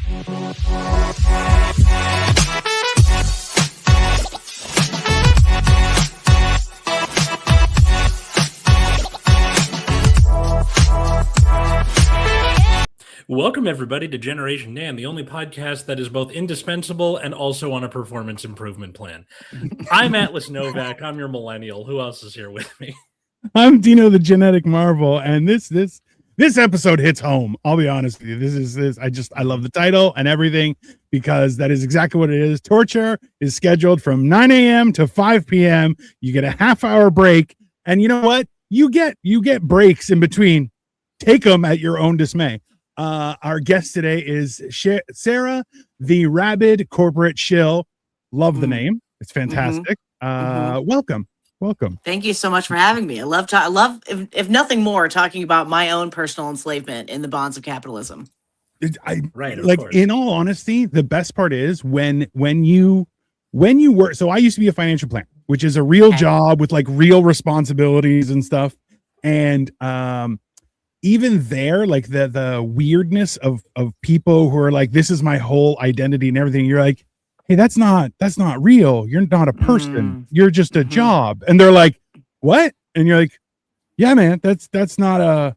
Welcome, everybody, to Generation Dan, the only podcast that is both indispensable and also on a performance improvement plan. I'm Atlas Novack. I'm your millennial. Who else is here with me? I'm Dino, the genetic marvel, and this episode hits home. I'll be honest with you. I love the title and everything because that is exactly what it is. Torture is scheduled from 9 a.m. to 5 p.m. You get a half-hour break, and you know what? You get breaks in between. Take them at your own dismay. Our guest today is Sarah, the rabid corporate Shill. Love the name. It's fantastic. Welcome. Thank you so much for having me. I love, if nothing more, talking about my own personal enslavement in the bonds of capitalism. In all honesty, the best part is when you work. So I used to be a financial planner, which is a real job with like real responsibilities and stuff. And, even there, like the weirdness of people who are like, this is my whole identity and everything. You're like, hey, that's not real. You're not a person. You're just a job. And they're like, what? And you're like, yeah, man, that's not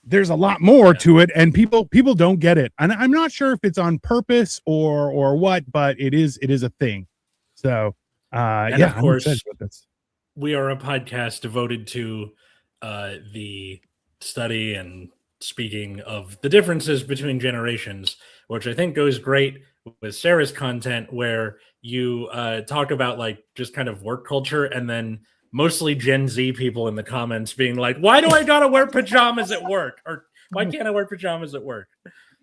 there's a lot more to it. And people don't get it. And I'm not sure if it's on purpose or what, but it is a thing. So, of course, we are a podcast devoted to the study and speaking of the differences between generations, which I think goes great with Sarah's content, where you talk about like just kind of work culture, and then mostly Gen Z people in the comments being like, why do I gotta wear pajamas at work? Or why can't I wear pajamas at work?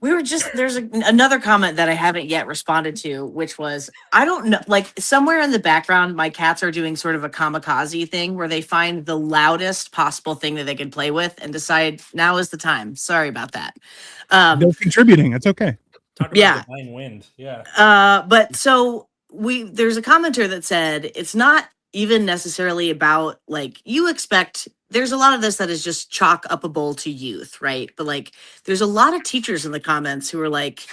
There's another comment that I haven't yet responded to, which was, I don't know, like somewhere in the background, my cats are doing sort of a kamikaze thing where they find the loudest possible thing that they can play with and decide now is the time. Sorry about that. They're contributing. It's okay. Talk about the blind wind. Yeah. But so there's a commenter that said, it's not even necessarily about like, you expect, there's a lot of this that is just chalk upable to youth, right? But like, there's a lot of teachers in the comments who are like,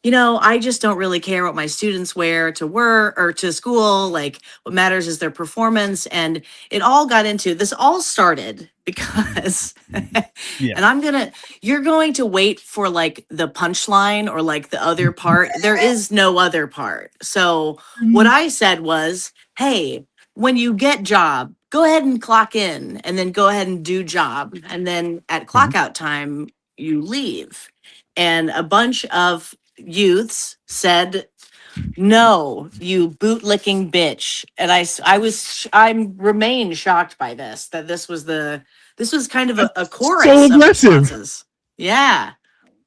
I just don't really care what my students wear to work or to school. Like, what matters is their performance. And it all got into, this all started because, and you're going to wait for like the punchline or like the other part. There is no other part. So what I said was, hey, when you get job, go ahead and clock in and then go ahead and do job. And then at clock out time, you leave. And a bunch of youths said, no, you bootlicking bitch. And I remain shocked by this, that this was kind of a chorus. So of aggressive. responses. Yeah.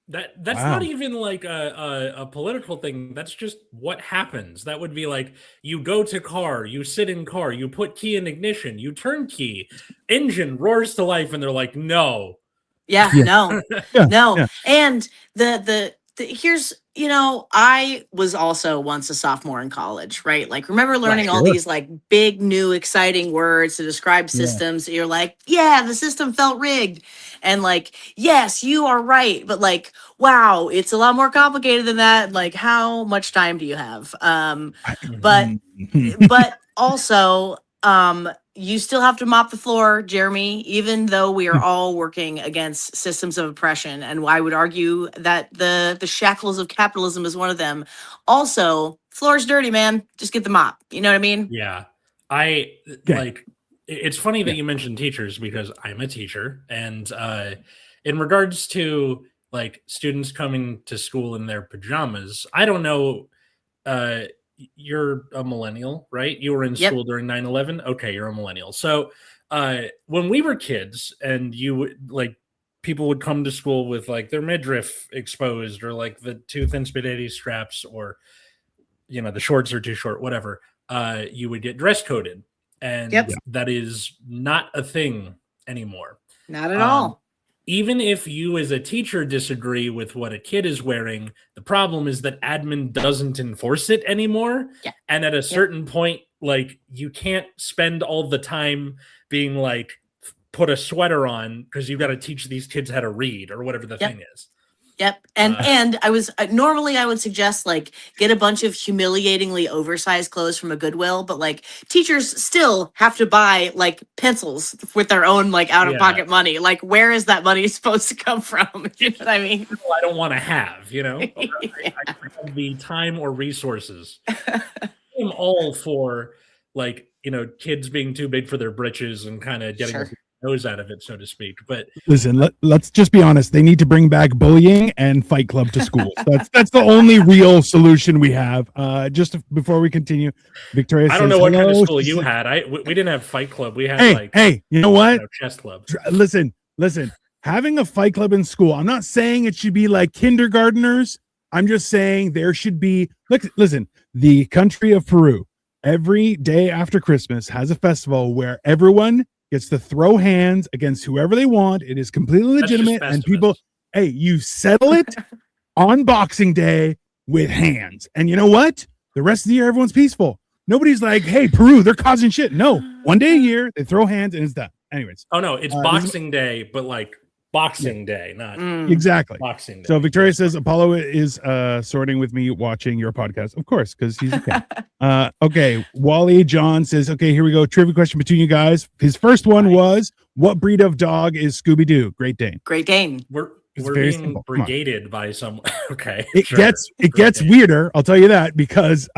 That's not even like a political thing. That's just what happens. That would be like, you go to car, you sit in car, you put key in ignition, you turn key, engine roars to life, and they're like, no. No. Yeah. And the here's, I was also once a sophomore in college, right? Like, remember learning all these like big, new, exciting words to describe systems. You're like, yeah, the system felt rigged. And like, yes, you are right. But like, wow, it's a lot more complicated than that. Like, how much time do you have? But also, you still have to mop the floor, Jeremy, even though we are all working against systems of oppression. And I would argue that the shackles of capitalism is one of them. Also, floor's dirty, man. Just get the mop. You know what I mean? Yeah. It's funny that you mentioned teachers because I'm a teacher. And in regards to like students coming to school in their pajamas, I don't know. You're a millennial, right? You were in school during 9/11. Okay, you're a millennial. So when we were kids and people would come to school with like their midriff exposed or like the too thin spaghetti straps or, the shorts are too short, whatever, you would get dress coded. And that is not a thing anymore. Not at all. Even if you as a teacher disagree with what a kid is wearing, the problem is that admin doesn't enforce it anymore. Yeah. And at a certain point, like, you can't spend all the time being like, put a sweater on because you've got to teach these kids how to read or whatever the thing is. Yep. And I was normally I would suggest like get a bunch of humiliatingly oversized clothes from a Goodwill, but like teachers still have to buy like pencils with their own like out of pocket money. Like where is that money supposed to come from? You know what I mean? I don't want to have, you know, Yeah. I have the time or resources. I'm all for like, you know, kids being too big for their britches and kind of getting a nose out of it, so to speak. But listen, let's just be honest. They need to bring back bullying and Fight Club to schools. That's the only real solution we have. Just before we continue, Victoria says, I don't know what kind of school you had. We didn't have Fight Club. We had hey, you know what? Chess Club. Listen. Having a Fight Club in school, I'm not saying it should be like kindergartners. I'm just saying there should be. Listen, the country of Peru, every day after Christmas has a festival where everyone gets to throw hands against whoever they want. It is completely legitimate, and people, hey, you settle it on Boxing Day with hands. And you know what? The rest of the year, everyone's peaceful. Nobody's like, hey, Peru, they're causing shit. No, one day a year, they throw hands and it's done. Anyways. Oh, no, it's Boxing Day, but like Boxing Day, not exactly Boxing Day. So Victoria says Apollo is sorting with me watching your podcast, of course, because he's a cat. Okay, Wally John says, okay, here we go. Trivia question between you guys. His first one was, what breed of dog is Scooby-Doo? Great Dane. Great Dane. We're being brigaded by some. Okay, it gets weirder. I'll tell you that, because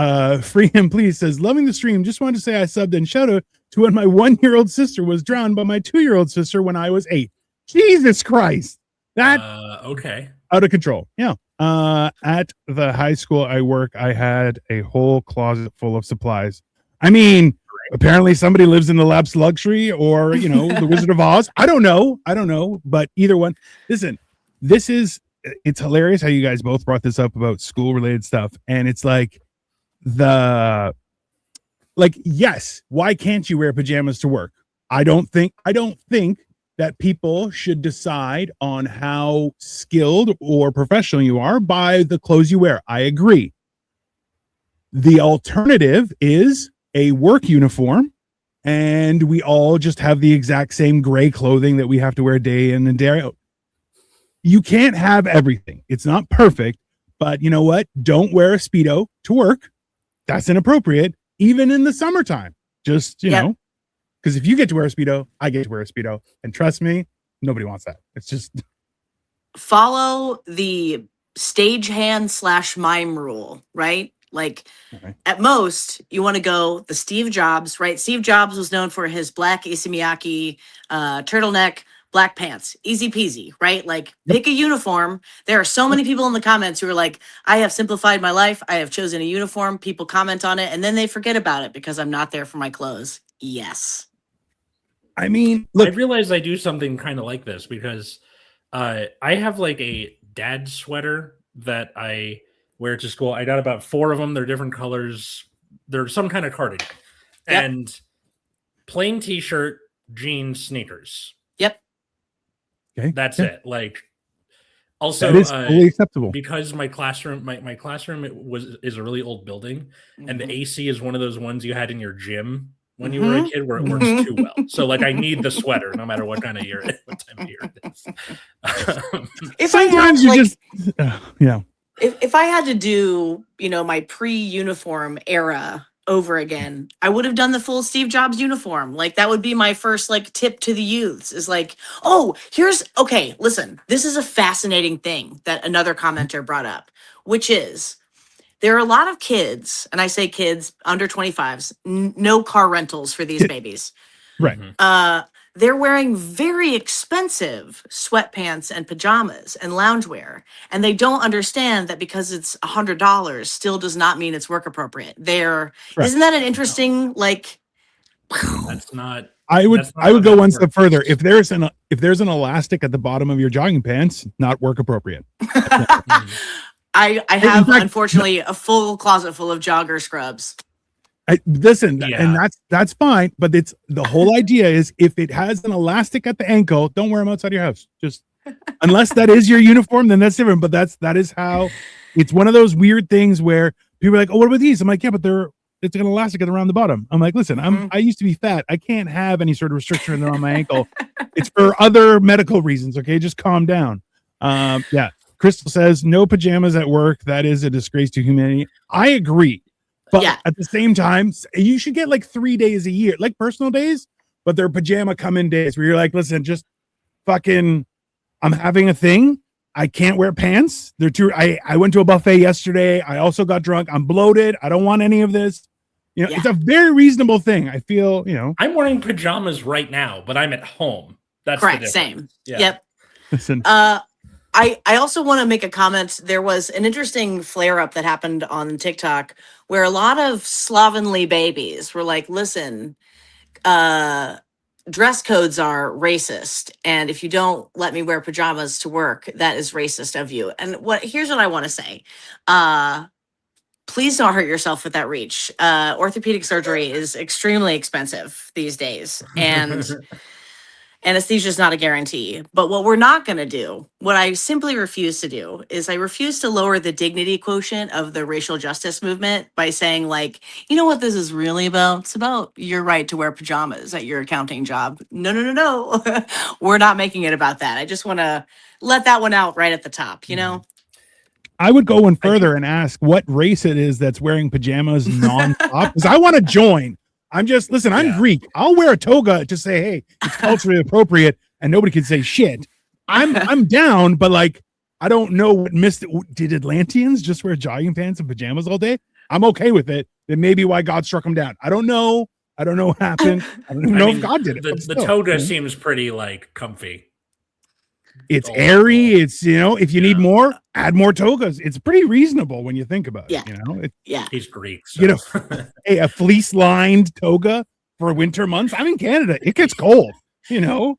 Free Him Please says, loving the stream. Just wanted to say I subbed and shout out to when my 1-year-old sister was drowned by my 2-year-old sister when I was 8. Jesus Christ. That okay. Out of control. Yeah. At the high school I work, I had a whole closet full of supplies. I mean, apparently somebody lives in the Labs Luxury or, you know, the Wizard of Oz. I don't know. But either one. Listen, it's hilarious how you guys both brought this up about school related stuff. And it's like yes, why can't you wear pajamas to work? I don't think that people should decide on how skilled or professional you are by the clothes you wear. I agree. The alternative is a work uniform, and we all just have the exact same gray clothing that we have to wear day in and day out. You can't have everything. It's not perfect, but you know what? Don't wear a Speedo to work. That's inappropriate, even in the summertime. Just, you know. Because if you get to wear a Speedo, I get to wear a Speedo. And trust me, nobody wants that. It's just... Follow the stagehand / mime rule, right? Like, at most, you want to go the Steve Jobs, right? Steve Jobs was known for his black Isamiyaki turtleneck, black pants. Easy peasy, right? Like, pick a uniform. There are so many people in the comments who are like, I have simplified my life. I have chosen a uniform. People comment on it, and then they forget about it because I'm not there for my clothes. Yes. I mean, look, I realized I do something kind of like this because I have like a dad sweater that I wear to school. I got about 4 of them. They're different colors. They're some kind of cardigan. Yep. And plain t-shirt, jeans, sneakers. Yep. Okay. That's it. Like, also, that is fully acceptable because my classroom, my classroom is a really old building, and the AC is one of those ones you had in your gym when you were a kid where it works too well. So like I need the sweater no matter what kind of year what time of year it is. If sometimes you just if I had to do, you know, my pre-uniform era over again, I would have done the full Steve Jobs uniform. Like that would be my first like tip to the youths is like, oh, listen, this is a fascinating thing that another commenter brought up, which is there are a lot of kids, and I say kids under 25s, no car rentals for these babies. Right. They're wearing very expensive sweatpants and pajamas and loungewear, and they don't understand that because it's $100 still does not mean it's work appropriate. Isn't that an interesting like? That's not. I would go one step further. If there's an elastic at the bottom of your jogging pants, not work appropriate. I have, unfortunately, a full closet full of jogger scrubs. And that's fine. But it's the whole idea is if it has an elastic at the ankle, don't wear them outside your house. Just unless that is your uniform, then that's different. But that is how it's one of those weird things where people are like, oh, what about these? I'm like, yeah, but it's an elastic around the bottom. I'm like, listen, I used to be fat. I can't have any sort of restriction around my ankle. It's for other medical reasons. Okay, just calm down. Yeah. Crystal says no pajamas at work. That is a disgrace to humanity. I agree. But at the same time, you should get like 3 days a year, like personal days, but they're pajama come in days where you're like, listen, just fucking, I'm having a thing. I can't wear pants. They're too, I went to a buffet yesterday. I also got drunk. I'm bloated. I don't want any of this. You know, it's a very reasonable thing. I feel, you know, I'm wearing pajamas right now, but I'm at home. That's correct. Same. Yeah. Yep. Listen. I also want to make a comment. There was an interesting flare up that happened on TikTok where a lot of slovenly babies were like, listen, dress codes are racist. And if you don't let me wear pajamas to work, that is racist of you. And here's what I want to say. Please don't hurt yourself with that reach. Orthopedic surgery is extremely expensive these days. And anesthesia is not a guarantee. But what we're not going to do, what I simply refuse to do, is I refuse to lower the dignity quotient of the racial justice movement by saying, like, you know what this is really about? It's about your right to wear pajamas at your accounting job. No. We're not making it about that. I just want to let that one out right at the top, you know? I would go one further and ask what race it is that's wearing pajamas non-stop, because I want to join. I'm Greek. I'll wear a toga to say, hey, it's culturally appropriate and nobody can say shit. I'm down, but like, I don't know what did Atlanteans just wear jogging pants and pajamas all day? I'm okay with it. That may be why God struck them down. I don't know. I don't know what happened. I don't even know if God did it. The toga seems pretty like comfy. It's airy. It's, you know, if you need more, add more togas. It's pretty reasonable when you think about it. You know, he's Greek. So. You know, hey, a fleece lined toga for winter months. I'm in Canada. It gets cold, you know?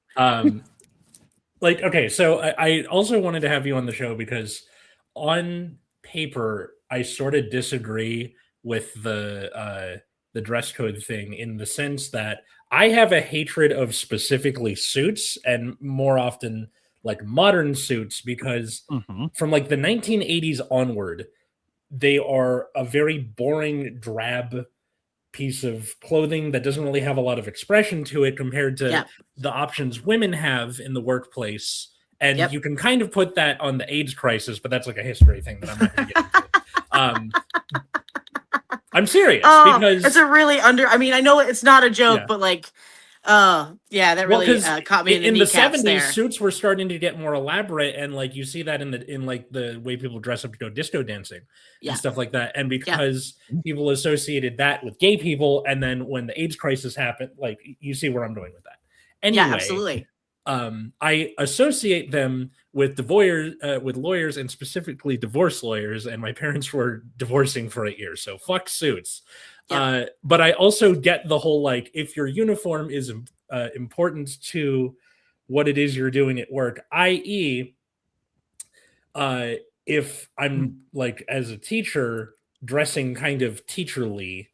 Like, okay. So I also wanted to have you on the show because on paper, I sort of disagree with the dress code thing in the sense that I have a hatred of specifically suits and more often like modern suits because from like the 1980s onward, they are a very boring, drab piece of clothing that doesn't really have a lot of expression to it compared to the options women have in the workplace. And you can kind of put that on the AIDS crisis, but that's like a history thing that I'm not going to get into. I'm serious because it's a really I mean, I know it's not a joke, but like, that really caught me in the 70s. There. Suits were starting to get more elaborate, and like you see that in like the way people dress up to go disco dancing and stuff like that. And because people associated that with gay people, and then when the AIDS crisis happened, like you see where I'm going with that. Anyway, absolutely. I associate them with lawyers and specifically divorce lawyers, and my parents were divorcing for 8 years, so fuck suits. But I also get the whole, like, if your uniform is important to what it is you're doing at work, i.e., if I'm like as a teacher, dressing kind of teacherly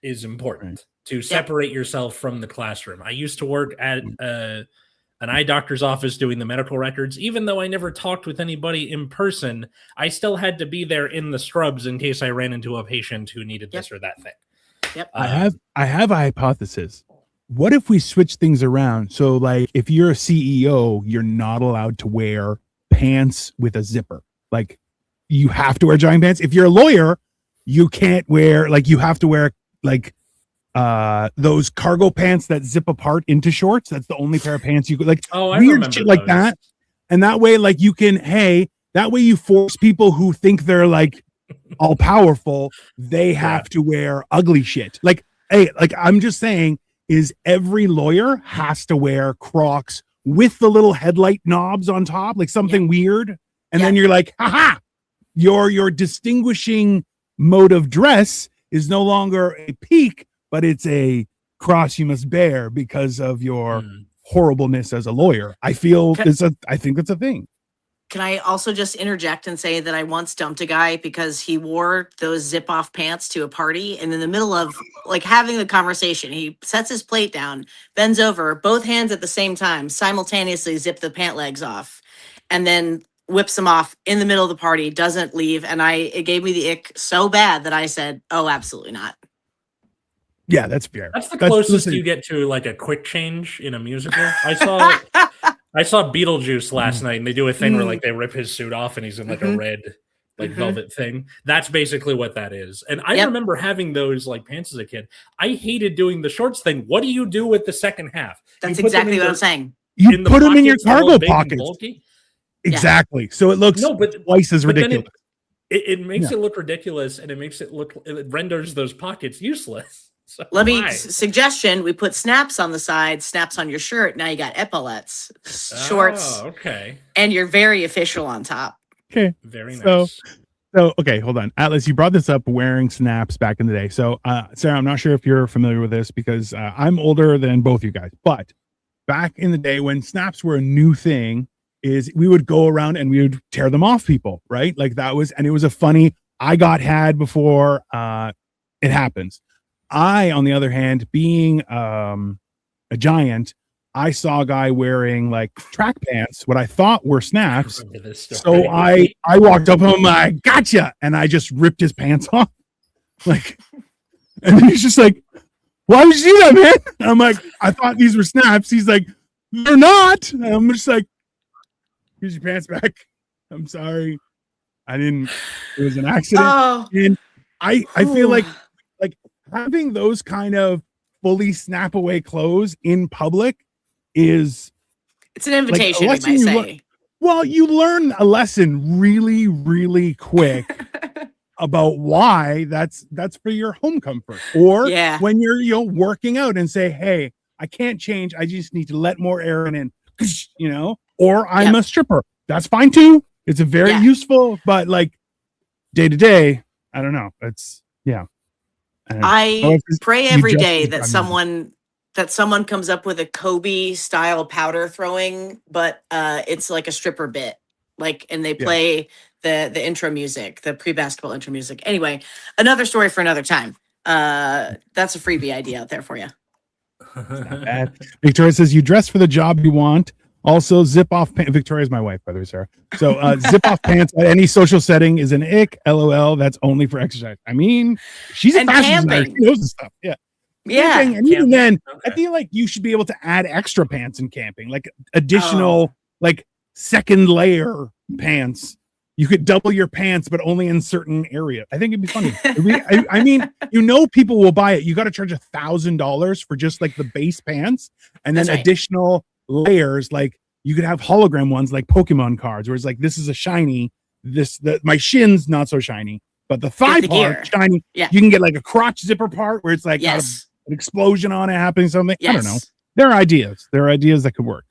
is important to separate yourself from the classroom. I used to work at an eye doctor's office doing the medical records. Even though I never talked with anybody in person, I still had to be there in the scrubs in case I ran into a patient who needed this or that thing. I have a hypothesis. What if we switch things around? So like if you're a CEO, you're not allowed to wear pants with a zipper. Like you have to wear jogging pants. If you're a lawyer, you can't wear, like you have to wear like those cargo pants that zip apart into shorts. That's the only pair of pants you could like weird shit like that. And that way, like you can, that way you force people who think they're like all powerful, they have to wear ugly shit. Like, like I'm just saying, is every lawyer has to wear Crocs with the little headlight knobs on top, like something weird. And then you're like, haha, your distinguishing mode of dress is no longer a peak, but it's a cross you must bear because of your horribleness as a lawyer. I think it's a thing. Can I also just interject and say that I once dumped a guy because he wore those zip off pants to a party, and in the middle of like having the conversation, he sets his plate down, bends over, both hands at the same time, simultaneously zip the pant legs off, and then whips them off in the middle of the party, doesn't leave. And it gave me the ick so bad that I said, oh, absolutely not. Yeah, that's fair. That's the closest you get to like a quick change in a musical. I saw I saw Beetlejuice last night, and they do a thing where like they rip his suit off, and he's in like a red, like velvet thing. That's basically what that is. And I remember having those like pants as a kid. I hated doing the shorts thing. What do you do with the second half? That's exactly what I'm saying. You put them in your cargo pockets. Exactly. So it looks twice as ridiculous. It makes it look ridiculous, and it renders those pockets useless. So Let me suggestion: we put snaps on the side, snaps on your shirt. Now you got epaulets, shorts. Oh, okay. And you're very official on top. Okay, very nice. So okay, hold on, Atlas. You brought this up, wearing snaps back in the day. So Sarah, I'm not sure if you're familiar with this because I'm older than both you guys. But back in the day when snaps were a new thing, is we would go around and we would tear them off people, right? Like that was, and it was a funny. I got had before it happens. I, on the other hand, being a giant, I saw a guy wearing like track pants, what I thought were snaps. So I walked up to him, I gotcha, and I just ripped his pants off. Like, and then he's just like, "Why did you do that, man?" And I'm like, "I thought these were snaps." He's like, "They're not." And I'm just like, "Here's your pants back. I'm sorry. I didn't. It was an accident." Oh. And I feel like having those kind of fully snap away clothes in public it's an invitation, like you might say. Well, you learn a lesson really, really quick about why that's for your home comfort. Or when you're working out and say, "Hey, I can't change. I just need to let more air in," or I'm a stripper. That's fine too. It's a very useful, but like day to day, I don't know. It's I pray every day that someone comes up with a Kobe style powder throwing, but it's like a stripper bit, like, and they play the intro music, the pre-basketball intro music. Anyway, another story for another time. That's a freebie idea out there for you. Not bad. Victoria says, "You dress for the job you want. Also, zip off pants." Victoria's my wife, by the way, Sarah. So zip off pants at any social setting is an ick. LOL. That's only for exercise. I mean, she's a fashion designer. She knows this stuff. Yeah. Camping, and even then, I feel like you should be able to add extra pants in camping, like additional, like second layer pants. You could double your pants, but only in certain area. I think it'd be funny. I mean, people will buy it. You got to charge $1,000 for just like the base pants, and then additional layers. Like you could have hologram ones, like Pokemon cards, where it's like, this is a shiny. My shin's not so shiny, but the thigh part shiny. Yeah. You can get like a crotch zipper part where it's like got an explosion on it happening. Something I don't know. There are ideas. There are ideas that could work.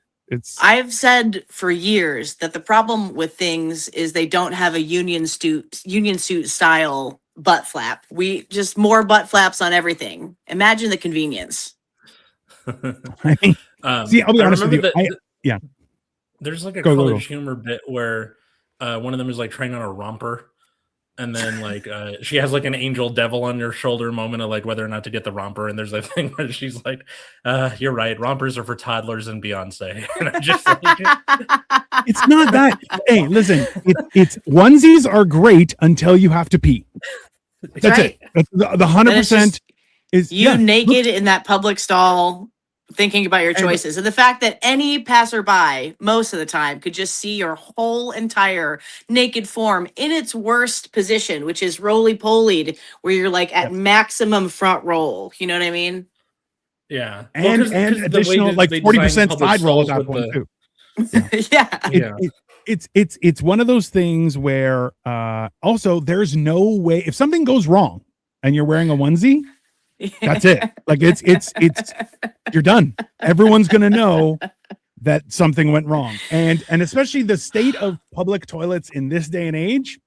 I've said for years that the problem with things is they don't have a union suit style butt flap. We just more butt flaps on everything. Imagine the convenience. See, I'll be honest with you. There's like a college humor bit where one of them is like trying on a romper, and then like she has like an angel devil on your shoulder moment of like whether or not to get the romper, and there's a thing where she's like, "You're right, rompers are for toddlers and Beyonce." And I just like, it's not that. Hey, listen, it's onesies are great until you have to pee. That's it. That's the 100% is you naked in that public stall. Thinking about your choices, and the fact that any passerby most of the time could just see your whole entire naked form in its worst position, which is roly-polied, where you're like at maximum front roll. You know what I mean? Yeah, and additional like 40% side roll at that point too. It's one of those things where also there's no way if something goes wrong and you're wearing a onesie. That's it. Like it's you're done. Everyone's gonna know that something went wrong. And especially the state of public toilets in this day and age,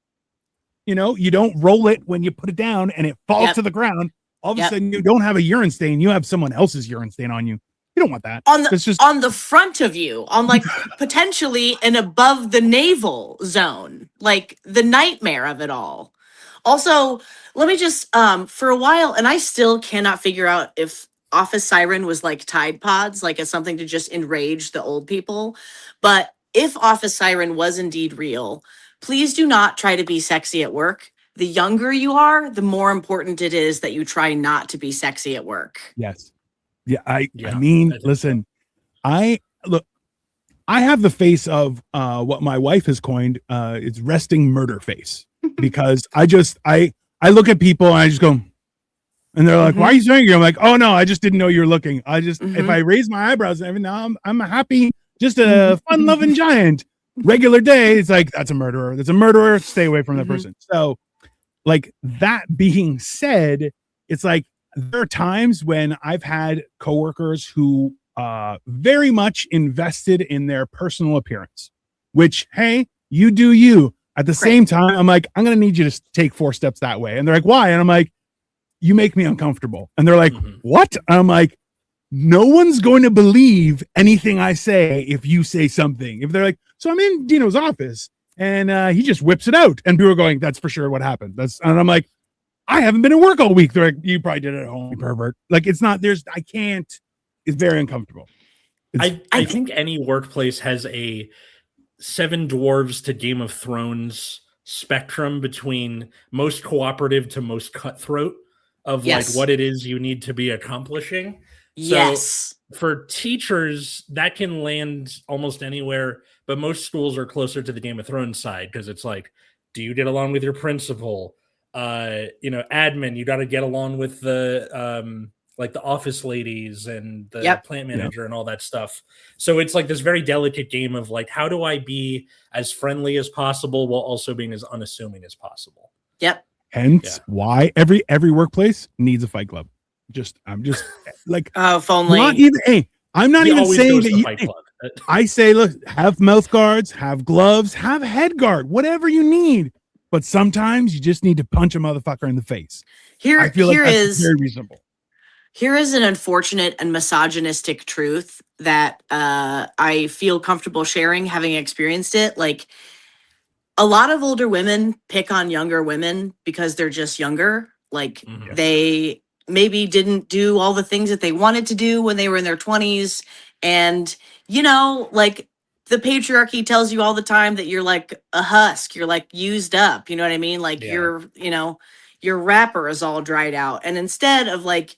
you don't roll it when you put it down and it falls to the ground. All of a sudden you don't have a urine stain, you have someone else's urine stain on you. You don't want that. On the front of you, on like potentially an above the navel zone, like the nightmare of it all. Also, let me just, for a while, and I still cannot figure out if Office Siren was like Tide Pods, like as something to just enrage the old people. But if Office Siren was indeed real, please do not try to be sexy at work. The younger you are, the more important it is that you try not to be sexy at work. Yes. Yeah. I mean, listen, look, I have the face of what my wife has coined. It's resting murder face, because I look at people and I just go, and they're like, "Why are you saying it?" I'm like, "Oh no, I just didn't know you're looking. I just if I raise my eyebrows every now, I'm a happy, just a fun-loving giant. Regular day, it's like that's a murderer. That's a murderer. Stay away from that person." So, like that being said, it's like there are times when I've had coworkers who very much invested in their personal appearance, which, hey, you do you. At the same time, I'm like, I'm going to need you to take 4 steps that way. And they're like, why? And I'm like, you make me uncomfortable. And they're like, what? And I'm like, no one's going to believe anything I say if you say something. If they're like, so I'm in Dino's office and he just whips it out. And people are going, that's for sure what happened. And I'm like, I haven't been at work all week. They're like, you probably did it at home, you pervert. Like, it's not, I can't, it's very uncomfortable. I think any workplace has a Seven Dwarves to Game of Thrones spectrum between most cooperative to most cutthroat of like what it is you need to be accomplishing. So for teachers, that can land almost anywhere, but most schools are closer to the Game of Thrones side because it's like, do you get along with your principal? Admin, you got to get along with the like the office ladies and the plant manager and all that stuff. So it's like this very delicate game of like, how do I be as friendly as possible while also being as unassuming as possible? Hence why every workplace needs a fight club. I'm just like, if only. Not even, hey, I'm not even saying that fight club. I say, look, have mouth guards, have gloves, have head guard, whatever you need. But sometimes you just need to punch a motherfucker in the face. I feel like that's very reasonable. Here is an unfortunate and misogynistic truth that I feel comfortable sharing, having experienced it. Like, a lot of older women pick on younger women because they're just younger. Like, they maybe didn't do all the things that they wanted to do when they were in their 20s. And, like, the patriarchy tells you all the time that you're like a husk. You're like used up. You know what I mean? Like, your wrapper is all dried out. And instead of like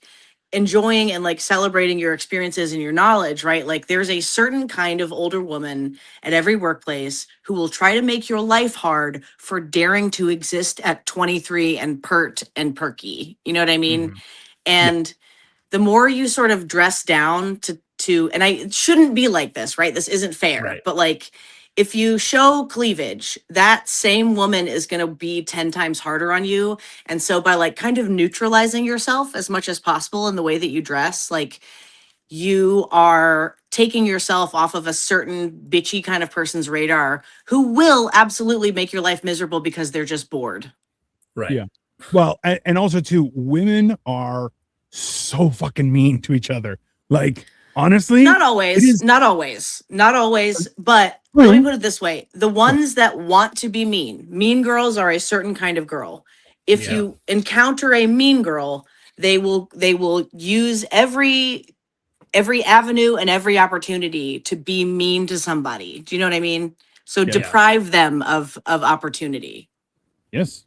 enjoying and like celebrating your experiences and your knowledge, right? Like, there's a certain kind of older woman at every workplace who will try to make your life hard for daring to exist at 23 and pert and perky. You know what I mean? And the more you sort of dress down to, and it shouldn't be like this, right? This isn't fair, but like, if you show cleavage, that same woman is going to be 10 times harder on you. And so by like kind of neutralizing yourself as much as possible in the way that you dress, like, you are taking yourself off of a certain bitchy kind of person's radar who will absolutely make your life miserable because they're just bored. Right. Yeah. Well, and also too, women are so fucking mean to each other. Like, honestly, not always, but let me put it this way. The ones that want to be mean girls are a certain kind of girl. If you encounter a mean girl, they will use every avenue and every opportunity to be mean to somebody. Do you know what I mean? So deprive them of opportunity. Yes.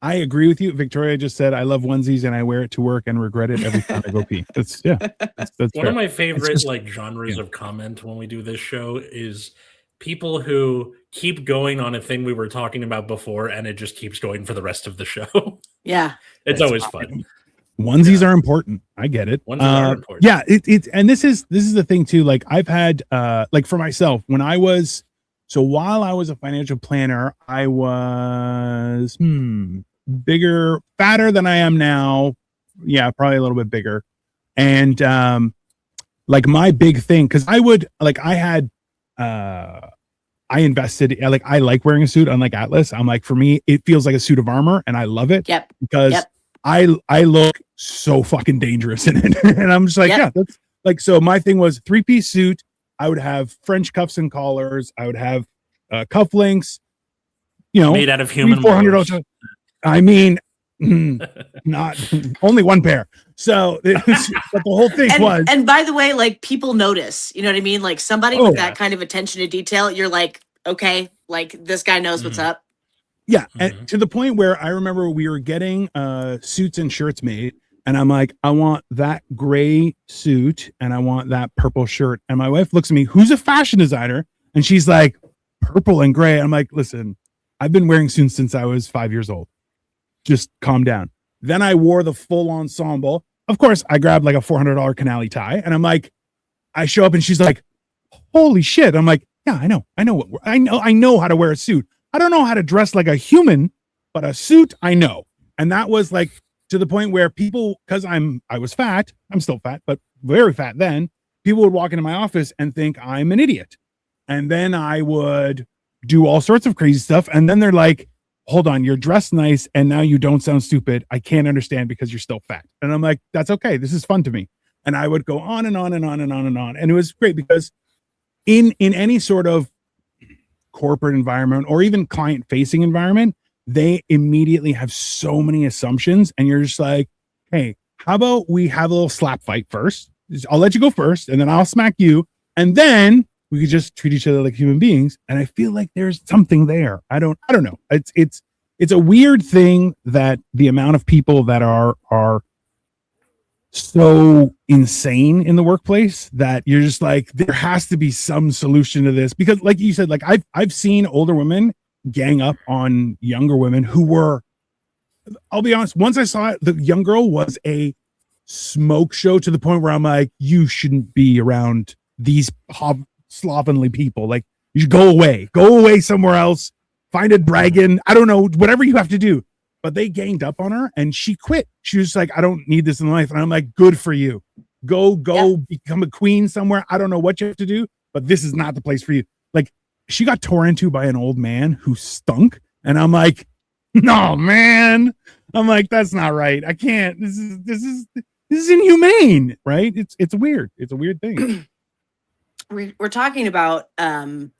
I agree with you. Victoria just said, I love onesies and I wear it to work and regret it every time I go pee. That's one of my favorite genres of comment when we do this show is people who keep going on a thing we were talking about before and it just keeps going for the rest of the show. It's always fun. Onesies are important. I get it. Onesies are important. Yeah, it's and this is the thing too. Like, I've had like for myself, while I was a financial planner, I was bigger, fatter than I am now. Yeah, probably a little bit bigger. And like my big thing, because I invested, like, I like wearing a suit, unlike Atlas. I'm like, for me, it feels like a suit of armor and I love it. Because I look so fucking dangerous in it. And I'm just like, that's like, so my thing was 3-piece suit. I would have French cuffs and collars. I would have cufflinks, made out of human $400. I mean, not only one pair. So but the whole thing was. And by the way, like, people notice, you know what I mean? Like, somebody with that kind of attention to detail, you're like, okay, like, this guy knows what's up. Yeah. And to the point where I remember we were getting suits and shirts made And I'm like, I want that gray suit and I want that purple shirt. And my wife looks at me, who's a fashion designer? And she's like, purple and gray. I'm like, listen, I've been wearing suits since I was 5 years old. Just calm down. Then I wore the full ensemble. Of course, I grabbed like a $400 Canali tie. And I'm like, I show up and she's like, holy shit. I'm like, yeah, I know I know how to wear a suit. I don't know how to dress like a human, but a suit, I know. And that was like, to the point where people, because I was fat, I'm still fat, but very fat then, people would walk into my office and think I'm an idiot. And then I would do all sorts of crazy stuff. And then they're like, hold on, you're dressed nice and now you don't sound stupid. I can't understand because you're still fat. And I'm like, that's okay. This is fun to me. And I would go on and on and on and on and on. And it was great because in any sort of corporate environment or even client facing environment, they immediately have so many assumptions and you're just like, hey, how about we have a little slap fight first? I'll let you go first and then I'll smack you. And then we could just treat each other like human beings. And I feel like there's something there. I don't know. It's a weird thing that the amount of people that are so insane in the workplace that you're just like, there has to be some solution to this. Because like you said, like I've seen older women gang up on younger women who were, I'll be honest, once I saw it, the young girl was a smoke show to the point where I'm like, you shouldn't be around these slovenly people. Like, you should go away somewhere else, find a dragon. I don't know, whatever you have to do. But they ganged up on her and she quit. She was like, I don't need this in life. And I'm like, good for you. Go become a queen somewhere. I don't know what you have to do, but this is not the place for you. Like, she got torn into by an old man who stunk. And I'm like, no, man. I'm like, that's not right. I can't. This is inhumane, right? It's weird. It's a weird thing. We're talking about, when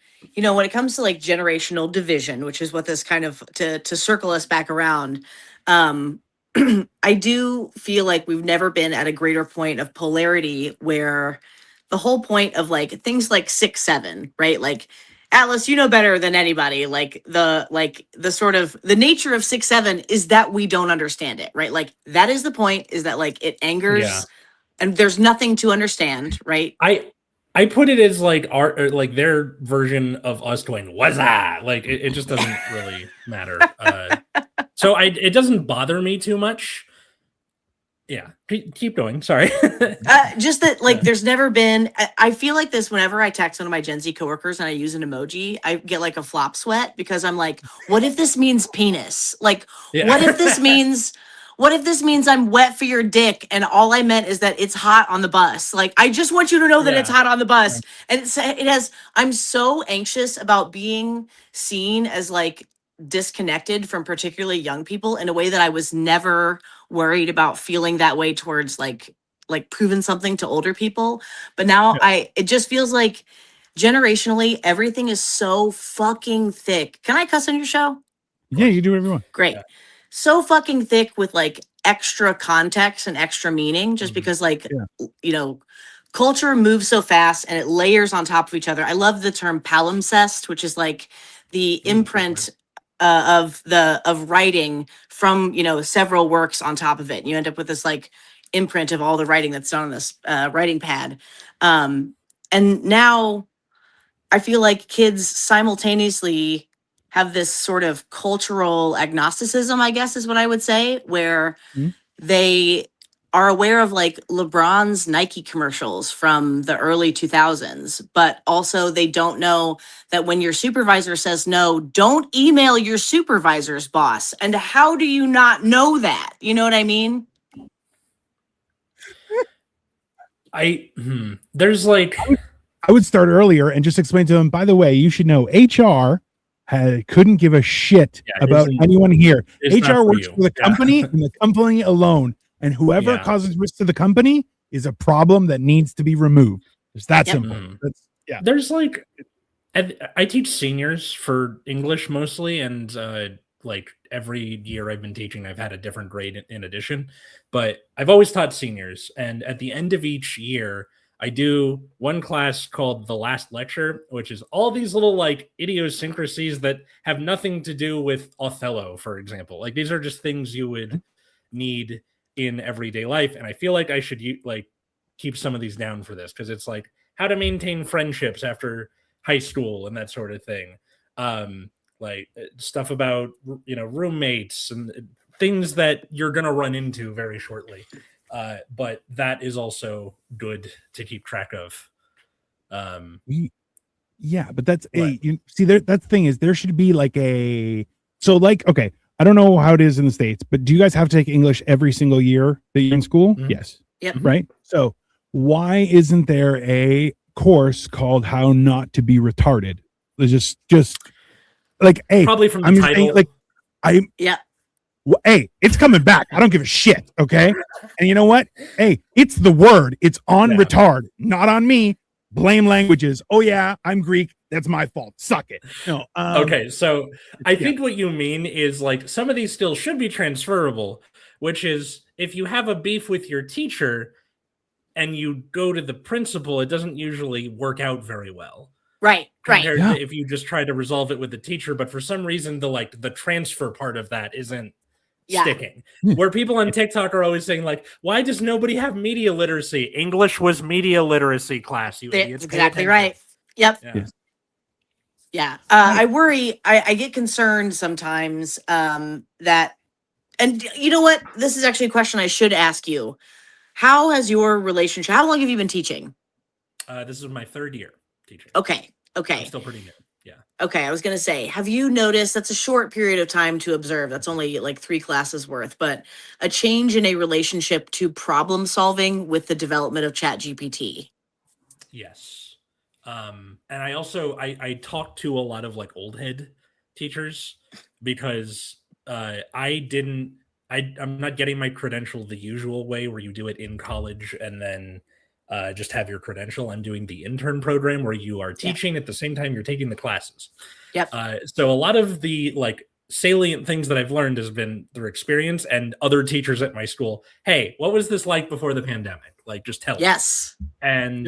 it comes to like generational division, which is what this kind of, to circle us back around. I do feel like we've never been at a greater point of polarity where the whole point of like things like 6-7, right? Like, Atlas, you know better than anybody. Like the sort of the nature of 6-7 is that we don't understand it, right? Like that is the point. Is that like it angers, and there's nothing to understand, right? I put it as like like their version of us going, what's that? Like it just doesn't really matter. So it doesn't bother me too much. Yeah, keep going. Sorry. Just that, like, there's never been. I feel like this whenever I text one of my Gen Z coworkers and I use an emoji, I get like a flop sweat because I'm like, what if this means penis? Like, what if this means? What if this means I'm wet for your dick and all I meant is that it's hot on the bus? Like, I just want you to know that it's hot on the bus. And it has. I'm so anxious about being seen as like disconnected from particularly young people in a way that I was never worried about feeling that way towards like proving something to older people. But now it just feels like generationally everything is so fucking thick. Can I cuss on your show? Yeah, you do whatever you want. Great. So fucking thick with like extra context and extra meaning just because like culture moves so fast and it layers on top of each other. I love the term palimpsest, which is like the imprint of writing from several works on top of it. You end up with this like imprint of all the writing that's done on this writing pad. And now I feel like kids simultaneously have this sort of cultural agnosticism, I guess is what I would say, where they are aware of like LeBron's Nike commercials from the early 2000s, but also they don't know that when your supervisor says no, don't email your supervisor's boss. And how do you not know that? You know what I mean? There's like, I would start earlier and just explain to them, by the way, you should know HR couldn't give a shit about anyone here. HR works for the company and the company alone. And whoever causes risk to the company is a problem that needs to be removed. It's that simple. There's like, I teach seniors for English mostly, and like every year I've been teaching, I've had a different grade in addition. But I've always taught seniors, and at the end of each year, I do one class called The Last Lecture, which is all these little like idiosyncrasies that have nothing to do with Othello, for example. Like these are just things you would need in everyday life. And I feel like I should like keep some of these down for this, because it's like how to maintain friendships after high school and that sort of thing. Like stuff about, you know, roommates and things that you're going to run into very shortly. But that is also good to keep track of. Yeah, but that's you see there. That's the thing is there should be like okay. I don't know how it is in the States, but do you guys have to take English every single year that you're in school? Mm-hmm. Yes. Yep. Right. So why isn't there a course called How Not to Be Retarded? There's just like, hey, probably from the I'm title. Saying, like, hey, it's coming back. I don't give a shit. Okay. And you know what? Hey, it's the word. It's on retard, not on me. Blame languages. Oh yeah, I'm Greek. That's my fault. Suck it. No. Okay, so I think what you mean is like some of these still should be transferable, which is if you have a beef with your teacher and you go to the principal, it doesn't usually work out very well. Right. Compared to if you just try to resolve it with the teacher, but for some reason the transfer part of that isn't sticking. Where people on TikTok are always saying like, why does nobody have media literacy? English was media literacy class, you idiots. Exactly right. Yep. Yeah. I worry, I get concerned sometimes that, and you know what? This is actually a question I should ask you. How has your relationship, how long have you been teaching? This is my 3rd year teaching. Okay. I'm still pretty new. Yeah. Okay. I was going to say, have you noticed, that's a short period of time to observe. That's only like 3 classes worth, but a change in a relationship to problem solving with the development of ChatGPT? Yes. And I also, I talked to a lot of like old head teachers because I'm not getting my credential the usual way where you do it in college and then just have your credential. I'm doing the intern program where you are teaching at the same time you're taking the classes. Yep. So a lot of the like salient things that I've learned has been through experience and other teachers at my school. Hey, what was this like before the pandemic? Like, just tell me. And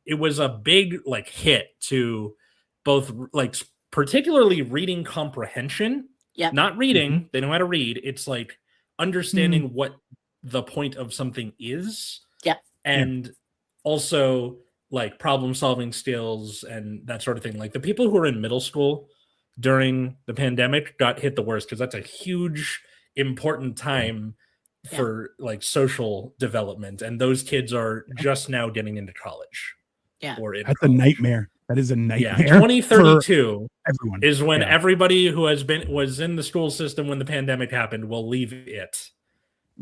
it was a big like hit to both like particularly reading comprehension. Not reading. They know how to read. It's like understanding what the point of something is. And also like problem solving skills and that sort of thing. Like the people who are in middle school during the pandemic got hit the worst because that's a huge important time for like social development, and those kids are just now getting into college. That's a nightmare. That is a nightmare. 2032 everyone is when everybody who was in the school system when the pandemic happened will leave it,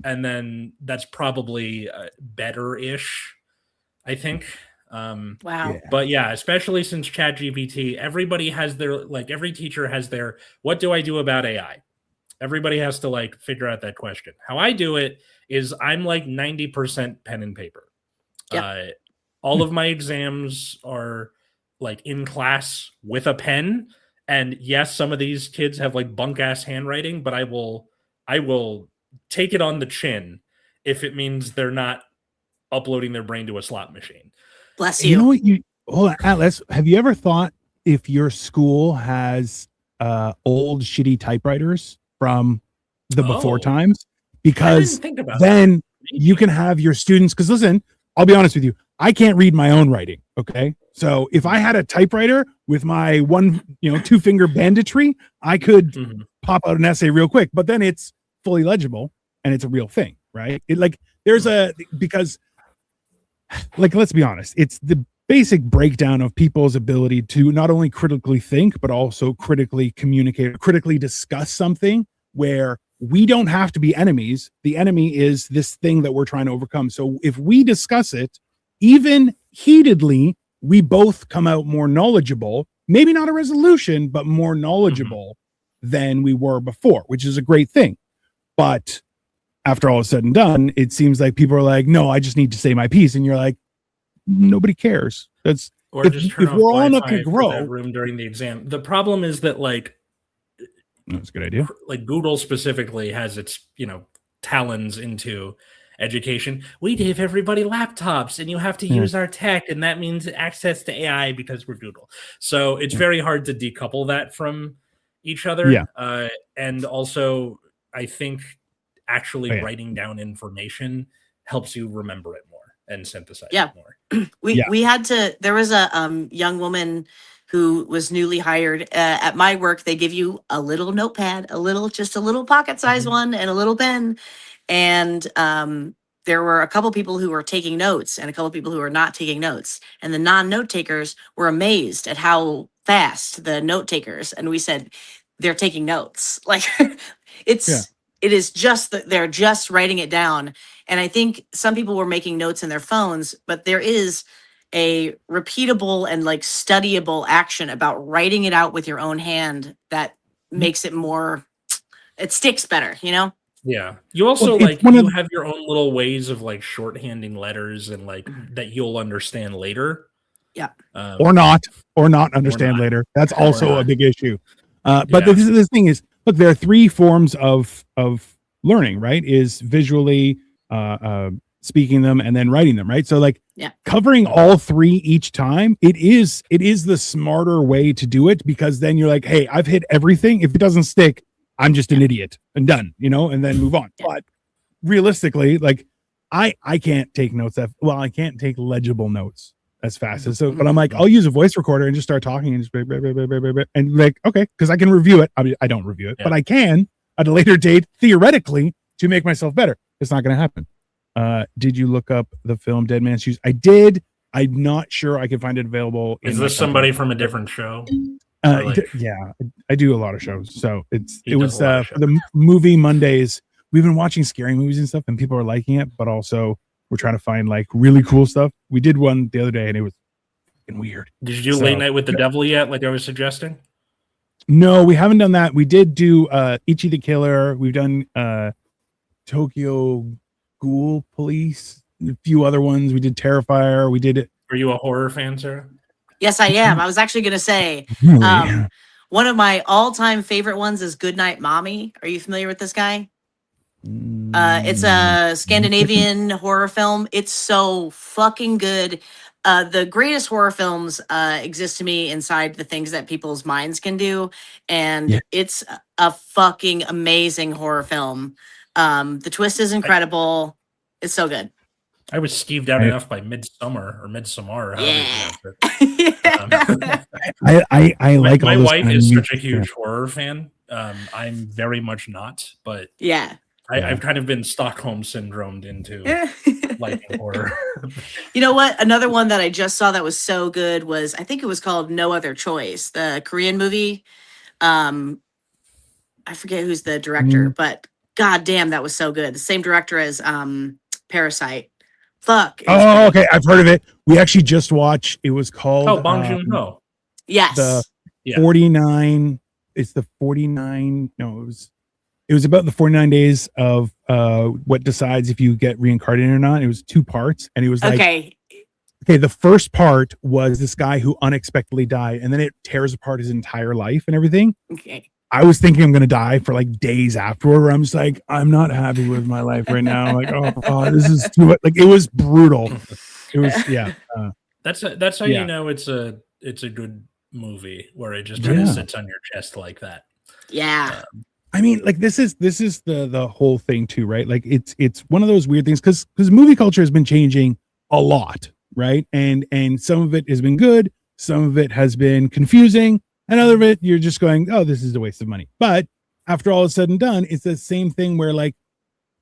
and then that's probably better-ish, I think. But especially since ChatGPT, everybody has their like every teacher has their what do I do about AI? Everybody has to like figure out that question. How I do it is I'm like 90% pen and paper. All of my exams are like in class with a pen, and yes, some of these kids have like bunk ass handwriting, but I will take it on the chin if it means they're not uploading their brain to a slot machine. Bless you. You know what hold on, Atlas, have you ever thought if your school has old shitty typewriters from the before times? Because then you can have your students, because listen, I'll be honest with you, I can't read my own writing. Okay. So if I had a typewriter with my 2-finger banditry, I could pop out an essay real quick, but then it's fully legible and it's a real thing, right? Because let's be honest, it's the basic breakdown of people's ability to not only critically think, but also critically communicate, critically discuss something where we don't have to be enemies. The enemy is this thing that we're trying to overcome. So if we discuss it, even heatedly, we both come out more knowledgeable, maybe not a resolution, but more knowledgeable than we were before, which is a great thing. But after all is said and done, it seems like people are like, no, I just need to say my piece. And you're like, nobody cares. Just turn off we're all not going to grow that room during the exam. The problem is that that's a good idea. Like Google specifically has its, talons into education. We give everybody laptops and you have to use our tech, and that means access to AI because we're Google. So it's very hard to decouple that from each other. And also I think actually writing down information helps you remember it more and synthesize it more. We had to, there was a young woman who was newly hired at my work. They give you a little notepad, just a little pocket size one, and a little pen. And there were a couple people who were taking notes and a couple people who were not taking notes. And the non-note takers were amazed at how fast the note takers. And we said, they're taking notes. Like it is just that they're just writing it down. And I think some people were making notes in their phones, but there is a repeatable and like studyable action about writing it out with your own hand that makes it more, it sticks better, you know? Yeah. You also you have your own little ways of like shorthanding letters and like that you'll understand later. Yeah. Or not understand later. That's also a big issue. But this thing is, look, there are 3 forms of learning, right? Is visually, speaking them, and then writing them, right? So like covering all 3 each time, it is the smarter way to do it, because then you're like, hey, I've hit everything. If it doesn't stick, I'm just an idiot and done, you know, and then move on. But realistically, like I can't take notes I can't take legible notes as fast as but I'm like, I'll use a voice recorder and just start talking and just and like, okay, because I can review it. I mean, I don't review it, but I can at a later date, theoretically, to make myself better. It's not going to happen. Did you look up the film Dead Man's Shoes? I did. I'm not sure I can find it available. Is this somebody from a different show? Yeah, I do a lot of shows. So it was for the movie Mondays. We've been watching scary movies and stuff, and people are liking it, but also we're trying to find like really cool stuff. We did one the other day, and it was fucking weird. Did you do Late Night with the Devil yet, like I was suggesting? No, we haven't done that. We did do Ichi the Killer. We've done Tokyo Ghoul Police, a few other ones. We did Terrifier. We did it. Are you a horror fan, Sarah? Yes, I am. I was actually going to say, one of my all-time favorite ones is Goodnight Mommy. Are you familiar with this guy? It's a Scandinavian horror film. It's so fucking good. The greatest horror films exist to me inside the things that people's minds can do. And it's a fucking amazing horror film. The twist is incredible. It's so good. I was skeeved out enough by Midsommar. I like my wife is such a huge horror fan. I'm very much not, but I've kind of been Stockholm syndromed into liking horror. You know what? Another one that I just saw that was so good was, I think it was called No Other Choice, the Korean movie. I forget who's the director, but god damn, that was so good. The same director as Parasite. Fuck. Oh, okay. I've heard of it. We actually just watched. It was called Bong Joon-ho. Yes. The 49. It's the 49. No, it was about the 49 days of what decides if you get reincarnated or not. It was 2 parts, and it was like okay. The first part was this guy who unexpectedly died, and then it tears apart his entire life and everything. Okay. I was thinking I'm going to die for like days afterward, where I'm just like, I'm not happy with my life right now. I'm like, oh God, this is too much. Like, it was brutal. It was, that's how you know it's a good movie, where it just kind of sits on your chest like that. Yeah. I mean, like this is the whole thing too, right? Like it's one of those weird things because movie culture has been changing a lot, right? And some of it has been good, some of it has been confusing. And other of it, you're just going, oh, this is a waste of money. But after all is said and done, it's the same thing where like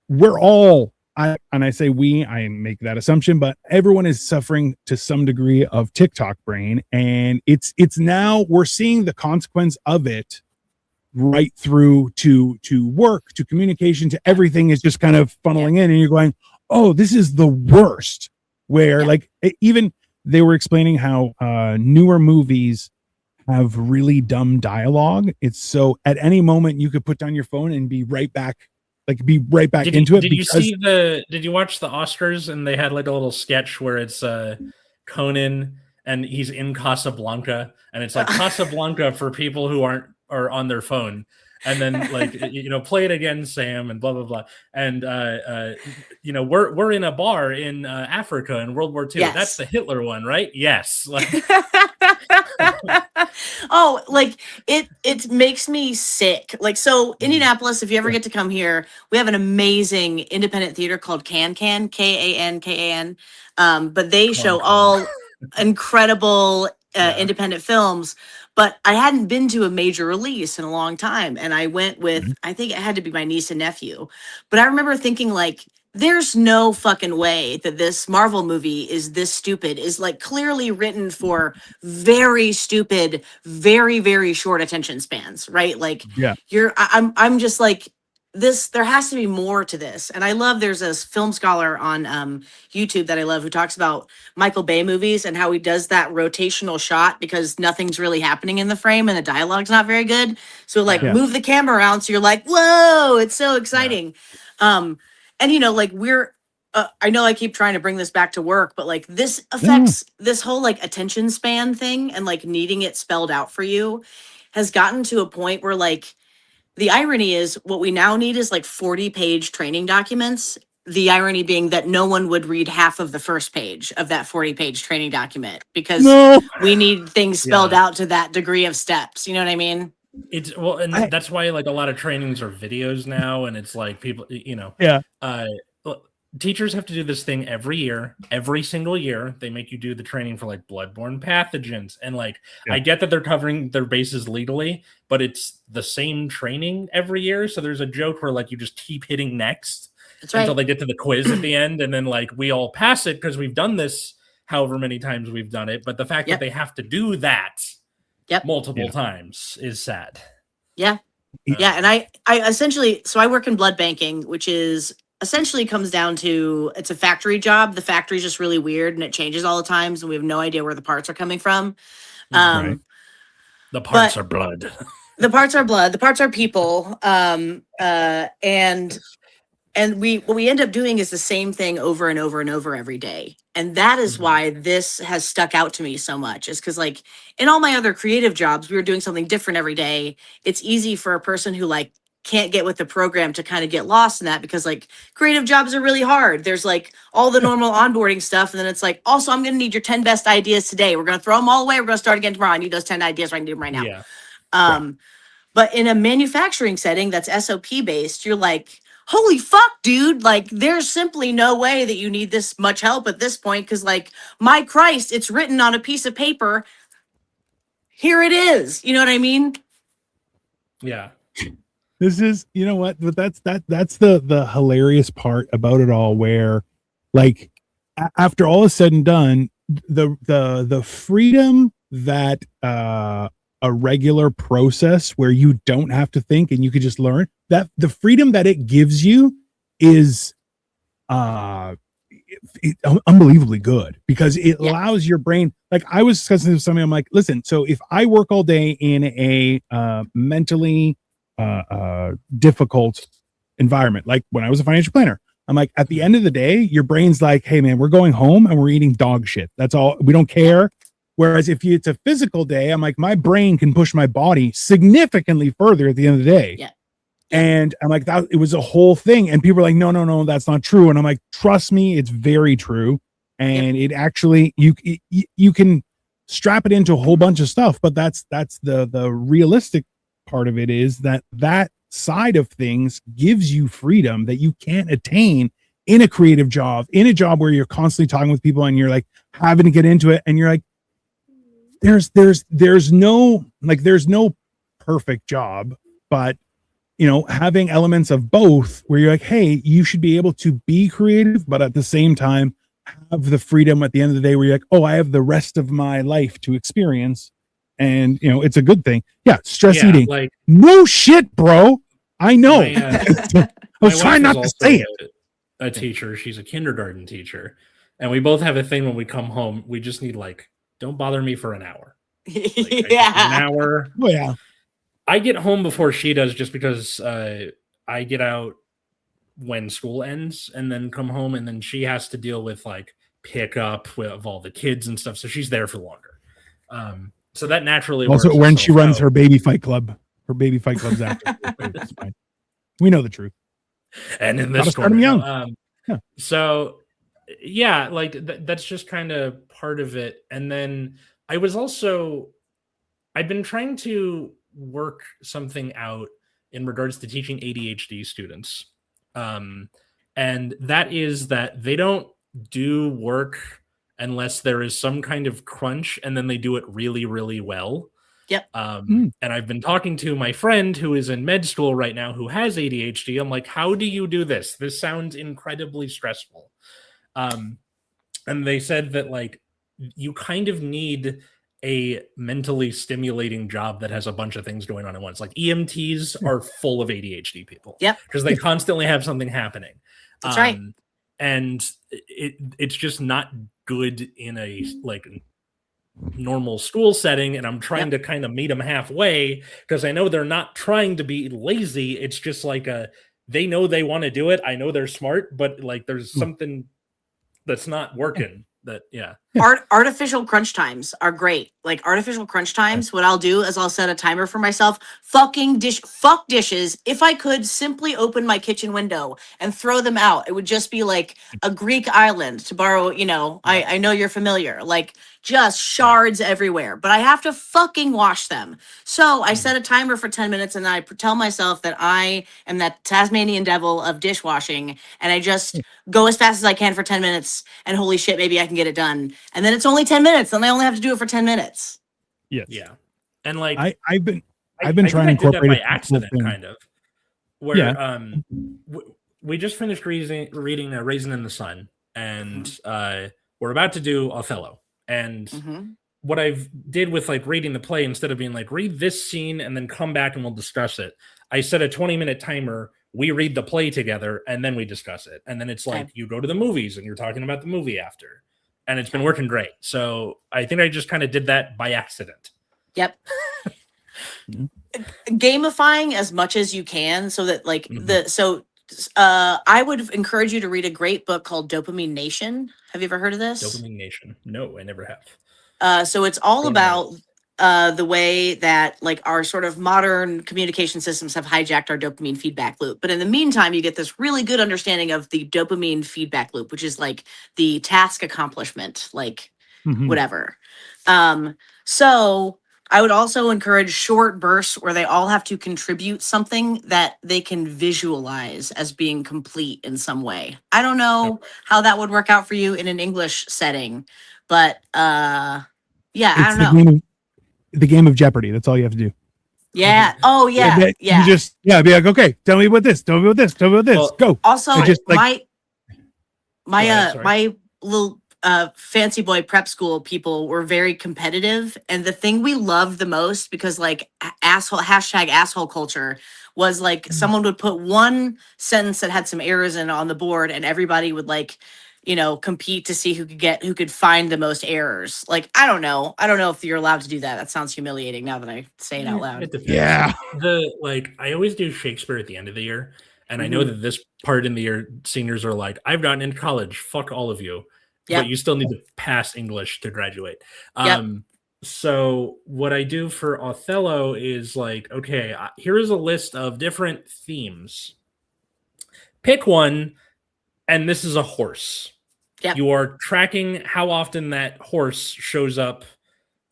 we're all, I say we, I make that assumption, but everyone is suffering to some degree of TikTok brain. And it's now we're seeing the consequence of it right through to work, to communication, to everything is just kind of funneling in. And you're going, oh, this is the worst. Where like even they were explaining how newer movies have really dumb dialogue. It's so at any moment you could put down your phone and be right back into it. Did you watch the Oscars and they had like a little sketch where it's Conan and he's in Casablanca and it's like Casablanca for people who are on their phone. And then like, play it again, Sam, and blah, blah, blah. And, we're in a bar in Africa in World War II. Yes. That's the Hitler one, right? Yes. Like, Oh, like it makes me sick. Like, so Indianapolis, if you ever get to come here, we have an amazing independent theater called Kankan. But they show all incredible independent films. But I hadn't been to a major release in a long time. And I went with, I think it had to be my niece and nephew. But I remember thinking, like, there's no fucking way that this Marvel movie is this stupid, is like clearly written for very stupid, very, very short attention spans, right? Like, I'm just like, this, there has to be more to this. And I love, there's a film scholar on YouTube that I love who talks about Michael Bay movies and how he does that rotational shot because nothing's really happening in the frame and the dialogue's not very good. So like move the camera around so you're like, whoa, it's so exciting. And, you know, like I know I keep trying to bring this back to work, but like this affects this whole like attention span thing and like needing it spelled out for you has gotten to a point where like the irony is what we now need is like 40-page training documents. The irony being that no one would read half of the first page of that 40-page training document because we need things spelled out to that degree of steps. You know what I mean? It's and that's why like a lot of trainings are videos now, and it's like people, you know, teachers have to do this thing every single year. They make you do the training for like bloodborne pathogens, and like I get that they're covering their bases legally, but it's the same training every year. So there's a joke where like you just keep hitting next until they get to the quiz at the end, and then like we all pass it because we've done this however many times we've done it. But the fact that they have to do that multiple times is sad. And I essentially, so I work in blood banking, which is essentially comes down to, it's a factory job. The factory is just really weird and it changes all the times and we have no idea where the parts are coming from. The parts are blood. The parts are blood. The parts are people. And what we end up doing is the same thing over and over and over every day. And that is why this has stuck out to me so much, is because like in all my other creative jobs, we were doing something different every day. It's easy for a person who like can't get with the program to kind of get lost in that because like creative jobs are really hard. There's like all the normal onboarding stuff. And then it's like, also, I'm going to need your 10 best ideas today. We're going to throw them all away. We're going to start again tomorrow. I need those 10 ideas. I can do them right now. But in a manufacturing setting that's SOP based, you're like, holy fuck, dude. Like, there's simply no way that you need this much help at this point. Cause like, my Christ, it's written on a piece of paper. Here it is. You know what I mean? Yeah. This is, you know what, but that's the hilarious part about it all, where like after all is said and done, the freedom that a regular process where you don't have to think and you could just learn, that the freedom that it gives you is unbelievably good, because it allows your brain, like I was discussing with somebody, I'm like, listen, so if I work all day in a mentally difficult environment, like when I was a financial planner, I'm like, at the end of the day, your brain's like, hey man, we're going home and we're eating dog shit. That's all. We don't care. Whereas if it's a physical day, I'm like, my brain can push my body significantly further at the end of the day. And I'm like, that it was a whole thing. And people are like, no, that's not true. And I'm like, trust me, it's very true. And it actually, you can strap it into a whole bunch of stuff, but that's the realistic part of it, is that side of things gives you freedom that you can't attain in a creative job, in a job where you're constantly talking with people and you're like having to get into it. And you're like, there's no perfect job, but you know, having elements of both where you're like, hey, you should be able to be creative, but at the same time have the freedom at the end of the day where you're like, oh, I have the rest of my life to experience. And you know, it's a good thing. Stress eating. Like, no shit, bro. I know. I was trying not to say it. A teacher. She's a kindergarten teacher. And we both have a thing when we come home. We just need like, don't bother me for an hour. Like, an hour. Oh, yeah. I get home before she does, just because I get out when school ends and then come home, and then she has to deal with like pick up with all the kids and stuff. So she's there for longer. So that naturally also when she runs her baby fight club. Her baby fight club's after. It's fine. We know the truth. And in this corner, young. So yeah, like that's just kind of part of it. And then I've been trying to work something out in regards to teaching ADHD students. And that is that they don't do work unless there is some kind of crunch, and then they do it really, really well. Yep. And I've been talking to my friend who is in med school right now who has ADHD. I'm like, how do you do this? This sounds incredibly stressful. And they said that like you kind of need a mentally stimulating job that has a bunch of things going on at once. Like EMTs are full of ADHD people. Yep. Because they constantly have something happening. That's right. And it's just not good in a like normal school setting. And I'm trying to kind of meet them halfway because I know they're not trying to be lazy. It's just like they know they want to do it. I know they're smart, but like there's something that's not working. Artificial crunch times are great. Like artificial crunch times, what I'll do is I'll set a timer for myself. Fuck dishes. If I could simply open my kitchen window and throw them out, it would just be like a Greek island, to borrow, I know you're familiar, like just shards everywhere, but I have to fucking wash them. So I set a timer for 10 minutes and I tell myself that I am that Tasmanian devil of dishwashing, and I just go as fast as I can for 10 minutes, and holy shit, maybe I can get it done. And then it's only 10 minutes, and I only have to do it for 10 minutes. Yes. Yeah. And like I've been trying to incorporate that by accident, kind of. Where we just finished reading Raisin in the Sun, and we're about to do Othello. And what I've did with like reading the play, instead of being like read this scene and then come back and we'll discuss it, I set a 20-minute timer. We read the play together and then we discuss it. And then it's like you go to the movies and you're talking about the movie after. And it's been working great. So I think I just kind of did that by accident. Yep. Gamifying as much as you can so that like I would encourage you to read a great book called Dopamine Nation. Have you ever heard of this? Dopamine Nation. No, I never have. So it's all about the way that like our sort of modern communication systems have hijacked our dopamine feedback loop. But in the meantime, you get this really good understanding of the dopamine feedback loop, which is like the task accomplishment, like whatever. So I would also encourage short bursts where they all have to contribute something that they can visualize as being complete in some way. I don't know how that would work out for you in an English setting, but I don't know. The game of Jeopardy. That's all you have to do. Yeah. Oh, yeah. You just be like, okay, tell me about this. Tell me about this. Tell me about this. Well, go. Also, just, like, my little fancy boy prep school people were very competitive, and the thing we loved the most, because like #asshole culture, was like someone would put one sentence that had some errors in on the board, and everybody would like compete to see who could find the most errors. Like I don't know if you're allowed to do that. That sounds humiliating now that I say it out loud. Yeah. I always do Shakespeare at the end of the year, and I know that this part in the year seniors are like, I've gotten into college, fuck all of you. But you still need to pass English to graduate. So what I do for Othello is like, okay, here is a list of different themes. Pick one, and this is a horse. Yep. You are tracking how often that horse shows up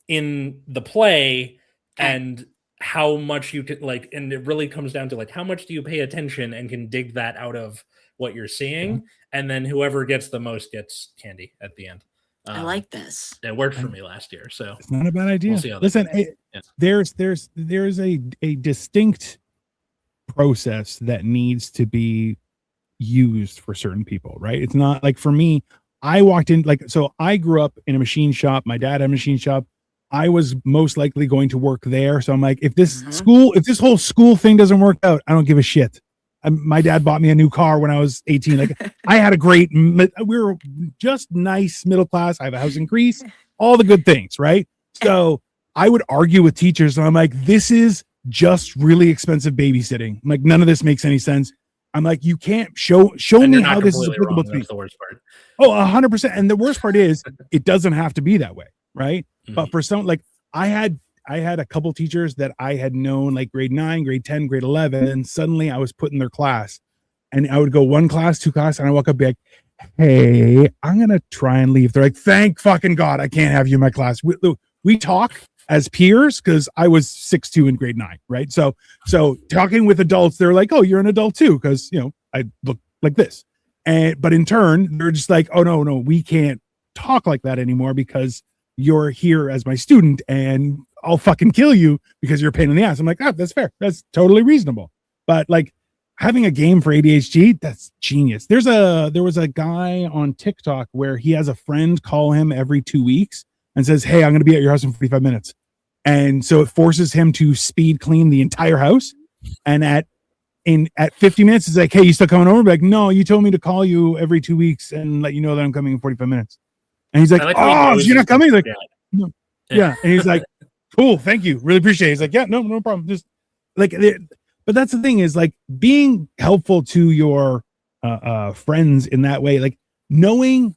in the play and how much you can like, and it really comes down to like, how much do you pay attention and can dig that out of what you're seeing? And then whoever gets the most gets candy at the end. I like this. It worked for me last year, so it's not a bad idea. We'll see how Listen, there's a distinct process that needs to be used for certain people, right? It's not like for me. I walked in so I grew up in a machine shop. My dad had a machine shop. I was most likely going to work there. So I'm like, if this whole school thing doesn't work out, I don't give a shit. My dad bought me a new car when I was 18. Like I had we were just nice middle class. I have a house in Greece, all the good things, right? So I would argue with teachers, and I'm like, this is just really expensive babysitting. I'm like, none of this makes any sense. I'm like, you can't show me how this is applicable to me. That's the worst part. Oh, 100%. And the worst part is it doesn't have to be that way, right? But for some, like I had a couple teachers that I had known like grade 9, grade 10, grade 11, and suddenly I was put in their class, and I would go one class, two class, and I walk up and be like, hey, I'm going to try and leave. They're like, thank fucking God, I can't have you in my class. We we talk as peers because I was 6'2" in grade 9, right? So talking with adults, they're like, oh, you're an adult too, because I look like this. But in turn, they're just like, oh no, we can't talk like that anymore because you're here as my student and I'll fucking kill you because you're a pain in the ass. I'm like, oh, that's fair. That's totally reasonable. But like having a game for ADHD, that's genius. There was a guy on TikTok where he has a friend call him every 2 weeks and says, hey, I'm going to be at your house in 45 minutes. And so it forces him to speed clean the entire house. And at 50 minutes, it's like, hey, you still coming over? Like, no, you told me to call you every 2 weeks and let you know that I'm coming in 45 minutes. And he's like, oh, so you're not coming? He's like, no. Yeah. And he's like, cool, thank you. Really appreciate it. He's like, yeah, no problem. Just like, but that's the thing is like being helpful to your friends in that way, like knowing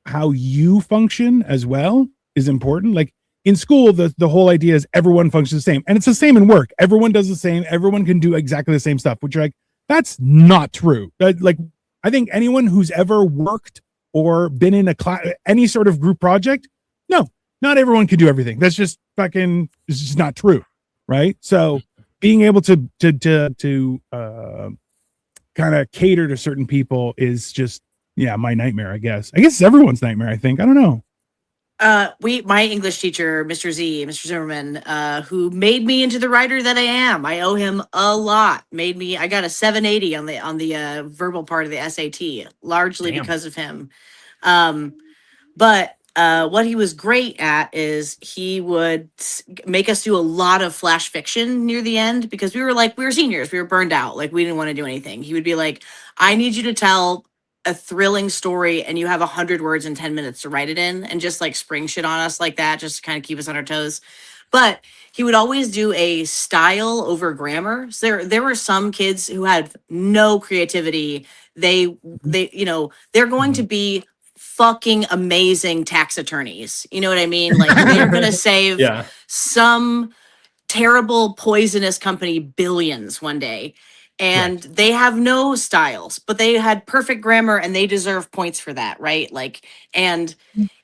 how you function as well is important. Like in school, the whole idea is everyone functions the same, and it's the same in work. Everyone does the same. Everyone can do exactly the same stuff, which you're like, that's not true. Like, I think anyone who's ever worked or been in a class, any sort of group project, no, not everyone can do everything. That's just fucking, it's just not true. Right. So being able to kind of cater to certain people is just, my nightmare, I guess. It's everyone's nightmare, I think. I don't know. My English teacher, Mr. Zimmerman, who made me into the writer that I am. I owe him a lot. I got a 780 on the verbal part of the SAT, largely because of him. But what he was great at is he would make us do a lot of flash fiction near the end because we were seniors. We were burned out. Like we didn't want to do anything. He would be like, I need you to tell a thrilling story and you have 100 words in 10 minutes to write it in, and just like spring shit on us like that, just to kind of keep us on our toes. But he would always do a style over grammar. So there were some kids who had no creativity. They're going to be fucking amazing tax attorneys. You know what I mean? Like they're going to save some terrible poisonous company billions one day. And they have no styles, but they had perfect grammar and they deserve points for that, right? Like, and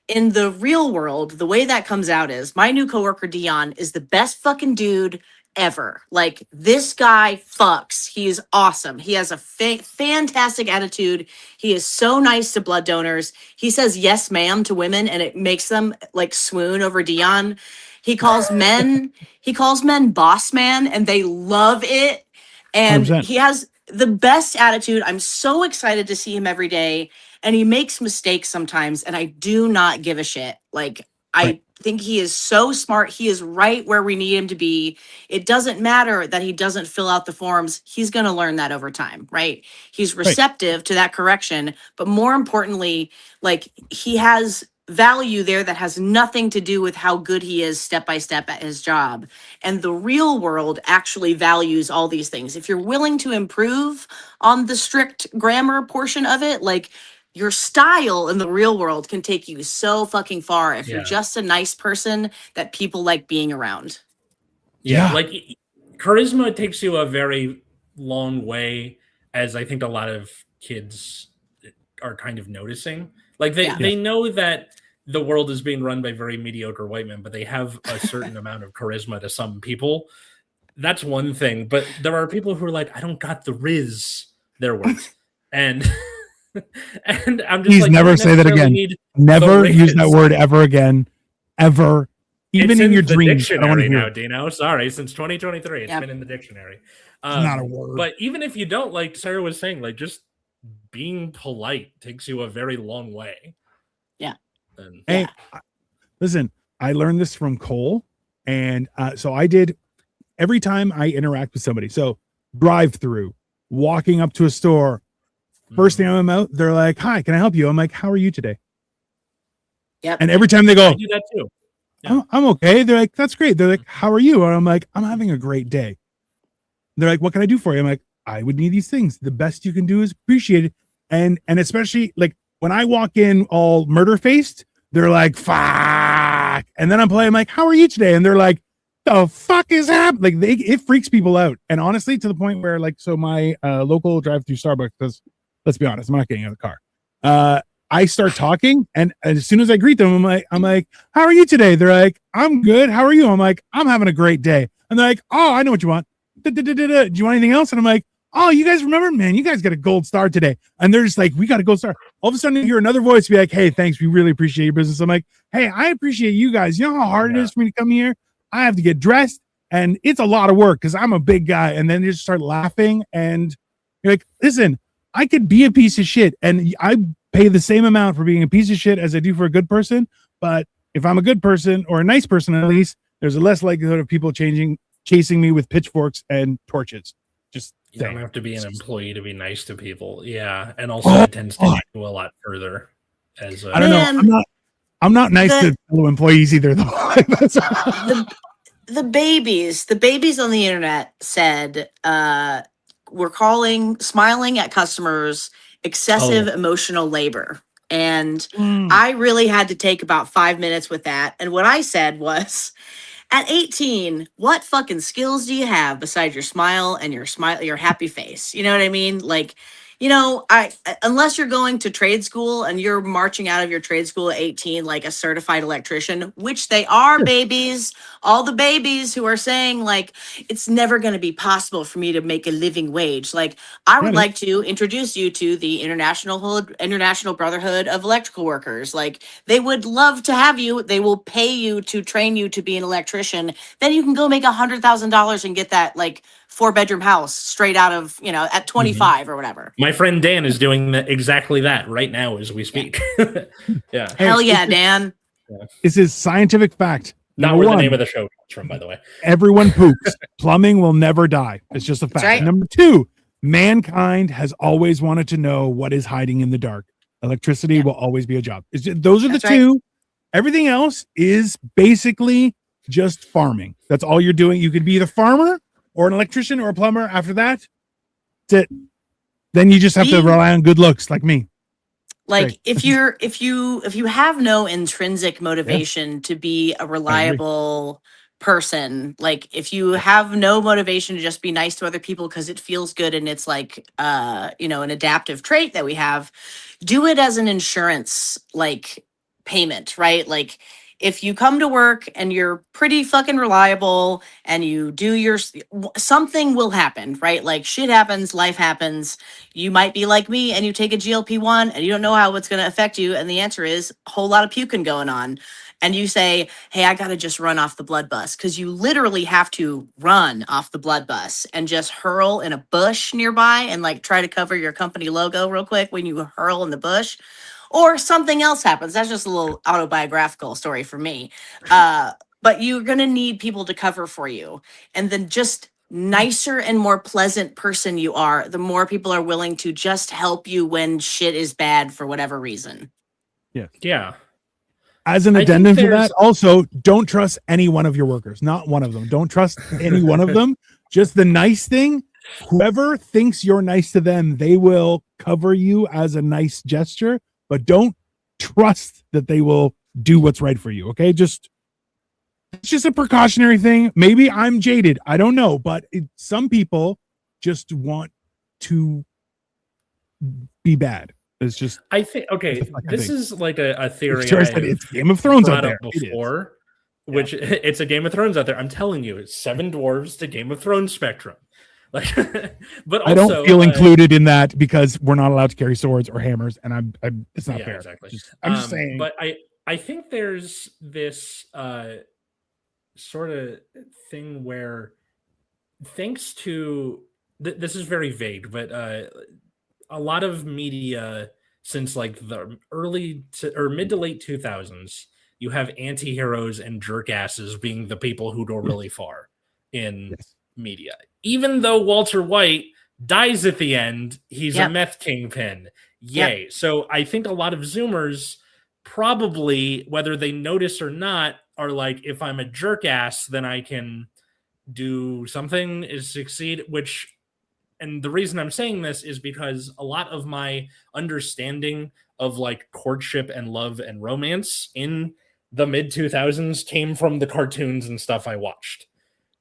in the real world, the way that comes out is my new coworker, Dion, is the best fucking dude ever. Like this guy fucks. He is awesome. He has a fantastic attitude. He is so nice to blood donors. He says yes, ma'am to women and it makes them like swoon over Dion. He calls men boss man and they love it. And 100%. He has the best attitude. I'm so excited to see him every day. And he makes mistakes sometimes. And I do not give a shit. Like, I think he is so smart. He is right where we need him to be. It doesn't matter that he doesn't fill out the forms. He's going to learn that over time, right? He's receptive to that correction. But more importantly, like, he has value there that has nothing to do with how good he is step by step at his job. And the real world actually values all these things. If you're willing to improve on the strict grammar portion of it, like your style in the real world can take you so fucking far if you're just a nice person that people like being around. Yeah. Like charisma takes you a very long way, as I think a lot of kids are kind of noticing. Like they know that the world is being run by very mediocre white men, but they have a certain amount of charisma to some people. That's one thing. But there are people who are like, I don't got the riz, their words. And I'm just please like, never say that again. Never use that word ever again. Ever. Even it's in your the dreams. Dictionary now, Dino. Sorry, since 2023. It's been in the dictionary. It's not a word. But even if you don't, like Sarah was saying, like just being polite takes you a very long way. Yeah. Hey, listen, I learned this from Cole. And so I did every time I interact with somebody. So drive through, walking up to a store, first thing I'm out, they're like, hi, can I help you? I'm like, how are you today? Yep. And every time they go, I do that too. Yeah. I'm okay. They're like, that's great. They're like, how are you? And I'm like, I'm having a great day. They're like, what can I do for you? I'm like, I would need these things. The best you can do is appreciate it. And especially like when I walk in all murder faced, they're like, fuck. And then I'm playing like, how are you today? And they're like, the fuck is happening? Like it freaks people out. And honestly, to the point where like, so my local drive through Starbucks, because let's be honest, I'm not getting out of the car. I start talking, and as soon as I greet them, I'm like, how are you today? They're like, I'm good. How are you? I'm like, I'm having a great day. And they're like, oh, I know what you want. Do you want anything else? And I'm like, oh, you guys remember, man, you guys got a gold star today. And they're just like, we got a gold star. All of a sudden you hear another voice be like, hey, thanks. We really appreciate your business. I'm like, hey, I appreciate you guys. You know how hard it is for me to come here? I have to get dressed and it's a lot of work because I'm a big guy. And then they just start laughing and you're like, listen, I could be a piece of shit and I pay the same amount for being a piece of shit as I do for a good person. But if I'm a good person or a nice person, at least there's a less likelihood of people chasing me with pitchforks and torches. Just you don't have to be an employee to be nice to people. Yeah. And also it tends to go a lot further as I don't know. I'm not nice to fellow employees either though. the babies on the internet said we're smiling at customers excessive emotional labor. And I really had to take about 5 minutes with that. And what I said was, at 18, what fucking skills do you have besides your smile and your happy face? You know what I mean? Like, unless you're going to trade school and you're marching out of your trade school at 18 like a certified electrician, which they are, babies, all the babies who are saying like it's never going to be possible for me to make a living wage. Like, I would like to introduce you to the International Brotherhood of Electrical Workers. Like, they would love to have you. They will pay you to train you to be an electrician. Then you can go make $100,000 and get that like 4-bedroom house straight out of, at 25 or whatever. My friend Dan is doing exactly that right now as we speak. Yeah. Hell yeah, Dan. This is scientific fact. Not where the name of the show comes from, by the way. Everyone poops. Plumbing will never die. It's just a fact. Right. Number 2, mankind has always wanted to know what is hiding in the dark. Electricity will always be a job. Those are the two. Everything else is basically just farming. That's all you're doing. You could be the farmer or an electrician or a plumber. After that, that's it. Then you just have to rely on good looks like me. Like if you have no intrinsic motivation to be a reliable person, like if you have no motivation to just be nice to other people because it feels good and it's like an adaptive trait that we have, do it as an insurance like payment, right? Like, if you come to work and you're pretty fucking reliable and you do something will happen, right? Like, shit happens, life happens. You might be like me and you take a GLP-1 and you don't know how it's going to affect you. And the answer is a whole lot of puking going on. And you say, hey, I got to just run off the blood bus, because you literally have to run off the blood bus and just hurl in a bush nearby and like try to cover your company logo real quick when you hurl in the bush. Or something else happens. That's just a little autobiographical story for me. But you're going to need people to cover for you. And then just nicer and more pleasant person you are, the more people are willing to just help you when shit is bad for whatever reason. Yeah. As an addendum to that, also, don't trust any one of your workers. Not one of them. Don't trust any one of them. Just the nice thing. Whoever thinks you're nice to them, they will cover you as a nice gesture. But don't trust that they will do what's right for you. Okay. It's just a precautionary thing. Maybe I'm jaded. I don't know. But some people just want to be bad. It's just, I think, this is like a theory. It's Game of Thrones out there. Before, which it's a Game of Thrones out there. I'm telling you, it's 7 dwarves to Game of Thrones spectrum. Like, but also, I don't feel included in that because we're not allowed to carry swords or hammers, and it's not fair. Exactly. I'm just saying. But I think there's this sort of thing where, thanks to this is very vague, but a lot of media since like the mid to late 2000s, you have anti-heroes and jerkasses being the people who go really far in media. Even though Walter White dies at the end, he's a meth kingpin. Yay. So I think a lot of Zoomers probably, whether they notice or not, are like, if I'm a jerk ass, then I can do something, is succeed, and the reason I'm saying this is because a lot of my understanding of like courtship and love and romance in the mid 2000s came from the cartoons and stuff I watched.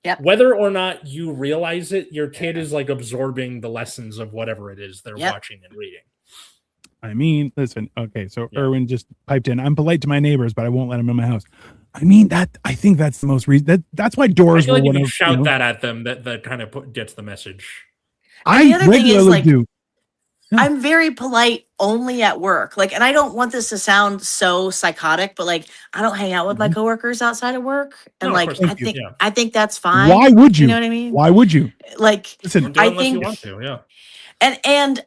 Yep. Whether or not you realize it, your kid is like absorbing the lessons of whatever it is they're watching and reading. I mean, listen, okay, so Erwin just piped in. I'm polite to my neighbors, but I won't let them in my house. I mean, I think that's the most reason. That's why doors I feel were like one if you of, shout that at them, that kind of gets the message. And the other thing is, regularly like, do. Yeah. I'm very polite only at work. Like, and I don't want this to sound so psychotic, but like, I don't hang out with my coworkers outside of work. And No, of like, course not. I think that's fine. Why would you? You know what I mean? Why would you? Like, Listen, Do it I unless you think, want to, yeah.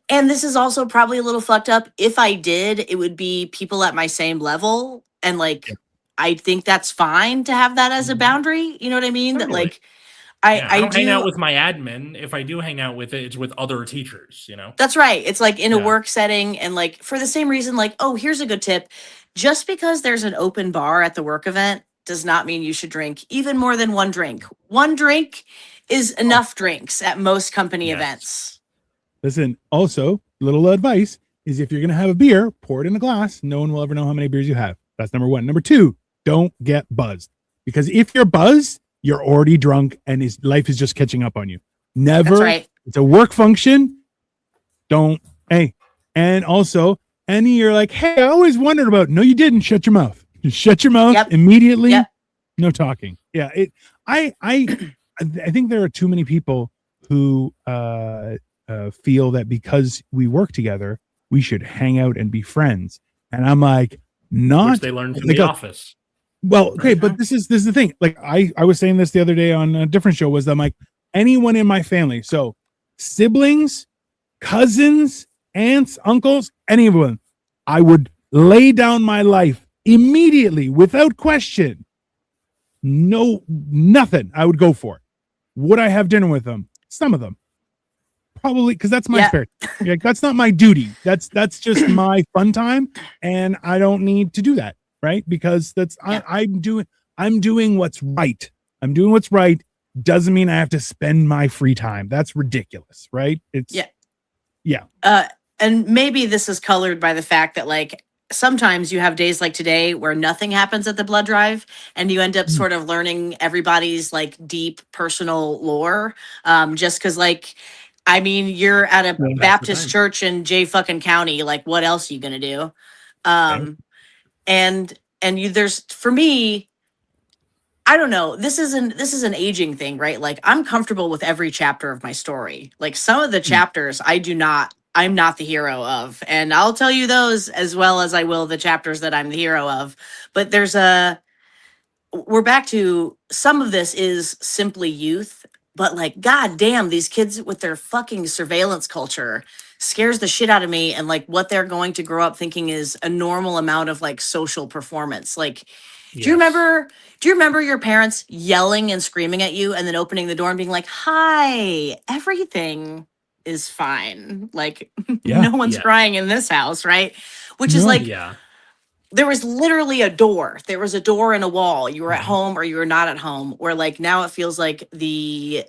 and this is also probably a little fucked up. If I did, it would be people at my same level. And like, I think that's fine to have that as a boundary. You know what I mean? Totally. That like, I don't hang out with my admin. If I do hang out with it, it's with other teachers, you know? That's right. It's like in a work setting, and like for the same reason, like, oh, here's a good tip. Just because there's an open bar at the work event does not mean you should drink even more than one drink. One drink is enough drinks at most company events. Listen, also, little advice is if you're going to have a beer, pour it in a glass. No one will ever know how many beers you have. That's number one. Number two, don't get buzzed. Because if you're buzzed, you're already drunk and life is just catching up on you. Never. That's right. It's a work function. Don't. Hey. And also, you're like, hey, I always wondered about. No, you didn't. Shut your mouth. Just shut your mouth immediately. No talking. Yeah. I think there are too many people who feel that because we work together, we should hang out and be friends. And I'm like, not. Which they learned from The Office. Well, okay, but this is the thing. Like I was saying this the other day on a different show, was I'm like, anyone in my family, so siblings, cousins, aunts, uncles, anyone, I would lay down my life immediately without question. No, nothing. I would go for it. Would I have dinner with them? Some of them. Probably, because that's my spare. Like, that's not my duty. That's just my fun time, and I don't need to do that, right? Because that's I'm doing what's right. I'm doing what's right. Doesn't mean I have to spend my free time. That's ridiculous, right? It's and maybe this is colored by the fact that like sometimes you have days like today where nothing happens at the blood drive, and you end up sort of learning everybody's like deep personal lore, just because like. I mean, you're at a Baptist church in J fucking County. Like, what else are you gonna do? And there's, for me, I don't know. This is an aging thing, right? Like, I'm comfortable with every chapter of my story. Like, some of the chapters I'm not the hero of, and I'll tell you those as well as I will the chapters that I'm the hero of. But we're back to some of this is simply youth. But like, god damn, these kids with their fucking surveillance culture scares the shit out of me. And like what they're going to grow up thinking is a normal amount of like social performance. Like, do you remember your parents yelling and screaming at you and then opening the door and being like, hi, everything is fine. Like no one's crying in this house, right? Which is like, there was literally a door. There was a door and a wall. You were at home or you were not at home. Where like now it feels like the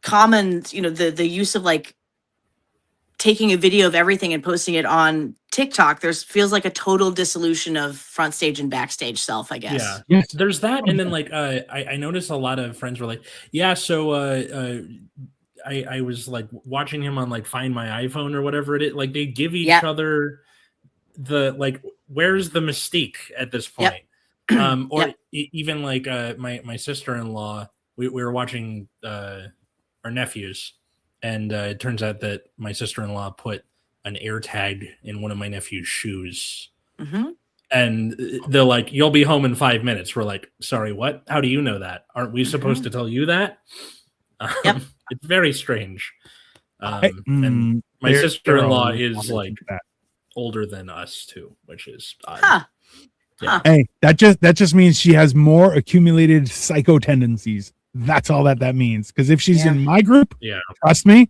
common, the use of like taking a video of everything and posting it on TikTok. Feels like a total dissolution of front stage and backstage self, I guess. Yeah, there's that, and then like I noticed a lot of friends were like, so I was like watching him on like Find My iPhone or whatever it is. Like they give each other the like, where's the mystique at this point? Even like my sister-in-law, we were watching our nephews, and it turns out that my sister-in-law put an air tag in one of my nephew's shoes. And they're like, you'll be home in 5 minutes. We're like, sorry, what? How do you know that? Aren't we supposed to tell you that? It's very strange. And my sister-in-law is like older than us too, which is odd. Hey, that just means she has more accumulated psycho tendencies. That's all that means. Because if she's in my group, trust me,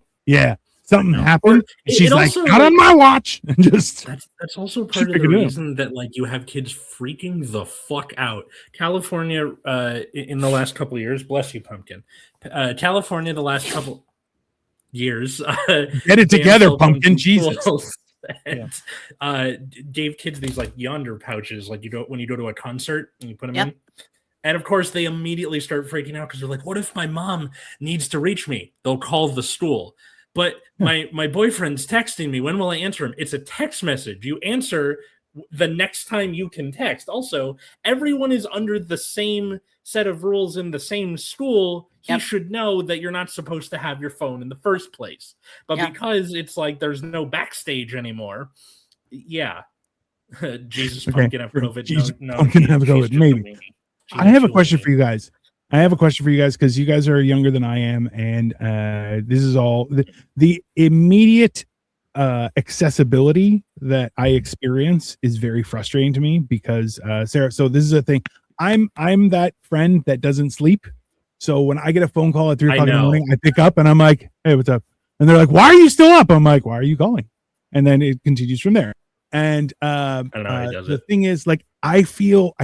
something happened. She's like, also, not on my watch. And just that's also part of the reason that like you have kids freaking the fuck out. California, in the last couple of years, bless you, Pumpkin. California, the last couple years, get it together, Pumpkin. Jesus. And gave kids these like yonder pouches, like when you go to a concert and you put them in. And of course, they immediately start freaking out because they're like, what if my mom needs to reach me? They'll call the school. But my boyfriend's texting me. When will I answer him? It's a text message. You answer the next time you can text. Also, everyone is under the same set of rules in the same school. He should know that you're not supposed to have your phone in the first place. But because it's like there's no backstage anymore, Jesus pumpkin have COVID. Jesus pumpkin have COVID. Maybe. I have a question for you guys. Because you guys are younger than I am, and this is all the immediate accessibility that I experience is very frustrating to me because Sarah. So this is a thing. I'm that friend that doesn't sleep. So when I get a phone call at 3 o'clock in the morning, I pick up and I'm like, "Hey, what's up?" And they're like, "Why are you still up?" I'm like, "Why are you calling?" And then it continues from there. And the thing is, like, I feel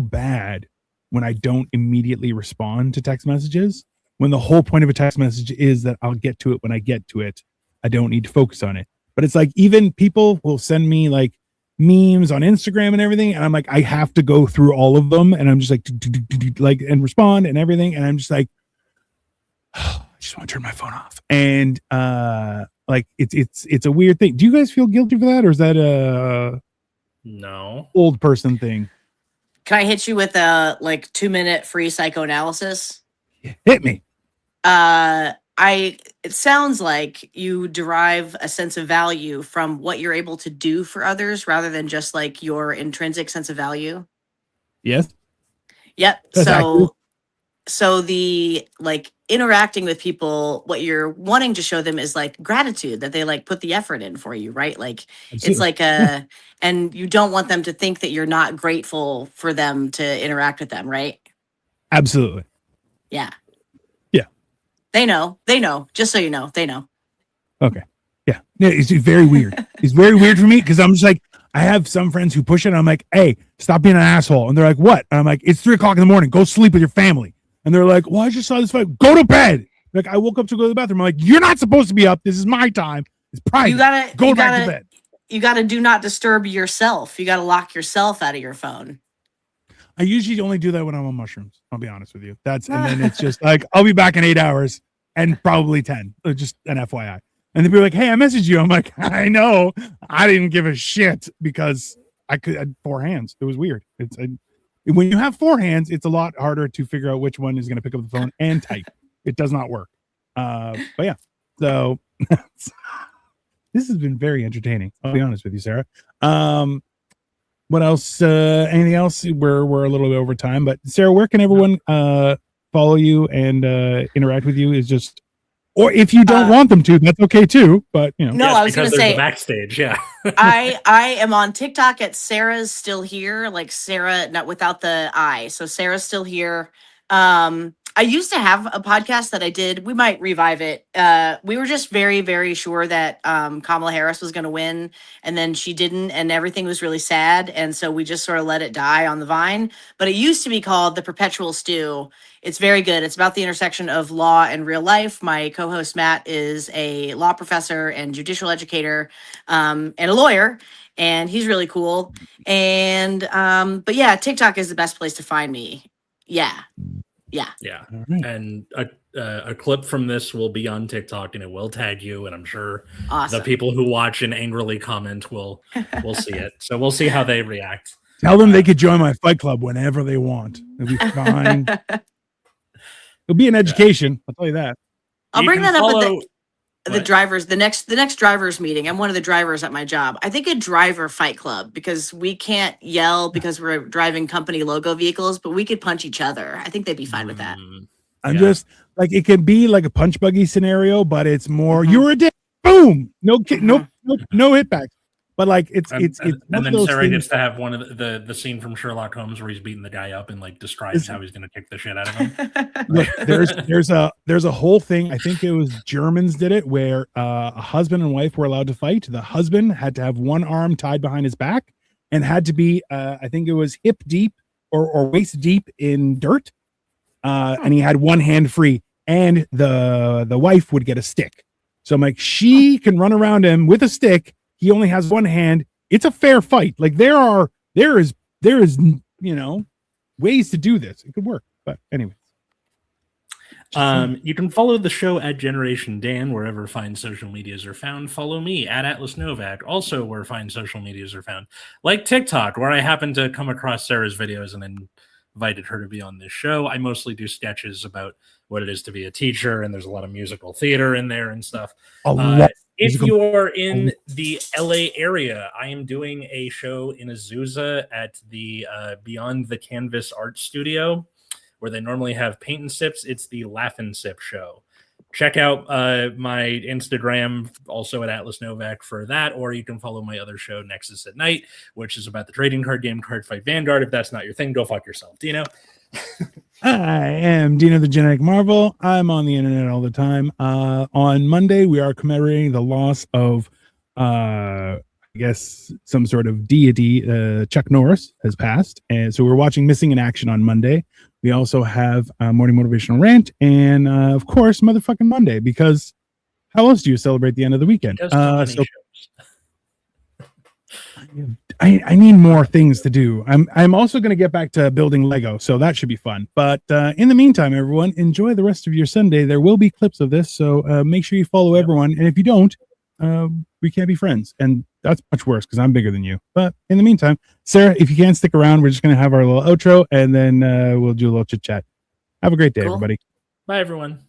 bad when I don't immediately respond to text messages. When the whole point of a text message is that I'll get to it when I get to it. I don't need to focus on it. But it's like even people will send me like memes on Instagram and everything, and I'm like, I have to go through all of them, and I'm just like and respond and everything, and I'm just like, I just want to turn my phone off. And like it's a weird thing. Do you guys feel guilty for that, or is that a old person thing? Can I hit you with a 2-minute free psychoanalysis? Hit me. It sounds like you derive a sense of value from what you're able to do for others rather than just like your intrinsic sense of value. Yes. Yep. So the interacting with people, what you're wanting to show them is like gratitude that they put the effort in for you, right? Like Absolutely. It's like and you don't want them to think that you're not grateful for them to interact with them, right? Absolutely. Yeah. Yeah. They know. Just so you know, they know. Okay. Yeah. It's very weird. It's very weird for me because I'm just like, I have some friends who push it. And I'm like, hey, stop being an asshole. And they're like, what? And I'm like, it's 3 o'clock in the morning. Go sleep with your family. And they're like, well, I just saw this fight. Go to bed. Like, I woke up to go to the bathroom. I'm like, you're not supposed to be up. This is my time. It's private. Go back to bed. You got to do not disturb yourself. You got to lock yourself out of your phone. I usually only do that when I'm on mushrooms. I'll be honest with you. And then it's just like, I'll be back in 8 hours and probably 10. Just an FYI. And they'll be like, hey, I messaged you. I'm like, I know. I didn't give a shit because I had 4 hands. It was weird. When you have 4 hands, it's a lot harder to figure out which one is going to pick up the phone and type. It does not work. But yeah, so this has been very entertaining. I'll be honest with you, Sarah. What else? Anything else? We're a little bit over time, but Sarah, where can everyone follow you and interact with you? Is just, or if you don't want them to, that's okay too. But you know, no, I was going to say backstage. Yeah, I am on TikTok at Sarah's Still Here, like Sarah, not without the I. So Sarah's Still Here. I used to have a podcast that I did. We might revive it. We were just very, very sure that Kamala Harris was going to win, and then she didn't, and everything was really sad. And so we just sort of let it die on the vine. But it used to be called The Perpetual Stew. It's very good. It's about the intersection of law and real life. My co-host Matt is a law professor and judicial educator, and a lawyer, and he's really cool. And but yeah, TikTok is the best place to find me. Yeah. Right. And a clip from this will be on TikTok, and it will tag you. And I'm sure awesome. The people who watch and angrily comment will see it. So we'll see how they react. Tell them they could join my fight club whenever they want. It'll be fine. It'll be an education. I'll tell you that. I'll bring that up at the drivers, the next drivers meeting. I'm one of the drivers at my job. I think a driver fight club, because we can't yell because we're driving company logo vehicles, but we could punch each other. I think they'd be fine with that. I'm just like, it can be like a punch buggy scenario, but it's more you're a dick. Boom. No hitbacks. But like it's and then Sarah gets to have one of the scene from Sherlock Holmes where he's beating the guy up and like describes how he's going to kick the shit out of him. Look, there's a whole thing. I think it was Germans did it where a husband and wife were allowed to fight. The husband had to have one arm tied behind his back and had to be I think it was hip deep or waist deep in dirt, and he had one hand free, and the wife would get a stick. So I'm like, she can run around him with a stick. He only has one hand. It's a fair fight. Like there is, ways to do this. It could work. But anyway. You can follow the show at Generation Dan wherever fine social medias are found. Follow me at Atlas Novack, also where fine social medias are found. Like TikTok, where I happen to come across Sarah's videos and then invited her to be on this show. I mostly do sketches about what it is to be a teacher, and there's a lot of musical theater in there and stuff. If you are in the LA area, I am doing a show in Azusa at the Beyond the Canvas Art Studio, where they normally have paint and sips. It's the Laugh and Sip show. Check out my Instagram, also at Atlas Novack for that, or you can follow my other show, Nexus at Night, which is about the trading card game Card Fight Vanguard. If that's not your thing, go fuck yourself. Dino? I am Dino the Genetic Marvel. I'm on the internet all the time. On Monday, we are commemorating the loss of, I guess, some sort of deity. Chuck Norris has passed. And so we're watching Missing in Action on Monday. We also have Morning Motivational Rant and, of course, Motherfucking Monday, because how else do you celebrate the end of the weekend? I need more things to do. I'm also going to get back to building Lego, so that should be fun. But in the meantime, everyone, enjoy the rest of your Sunday. There will be clips of this, so make sure you follow everyone. And if you don't, we can't be friends. And that's much worse because I'm bigger than you. But in the meantime, Sarah, if you can't stick around, we're just going to have our little outro, and then we'll do a little chit chat. Have a great day, everybody. Bye, everyone.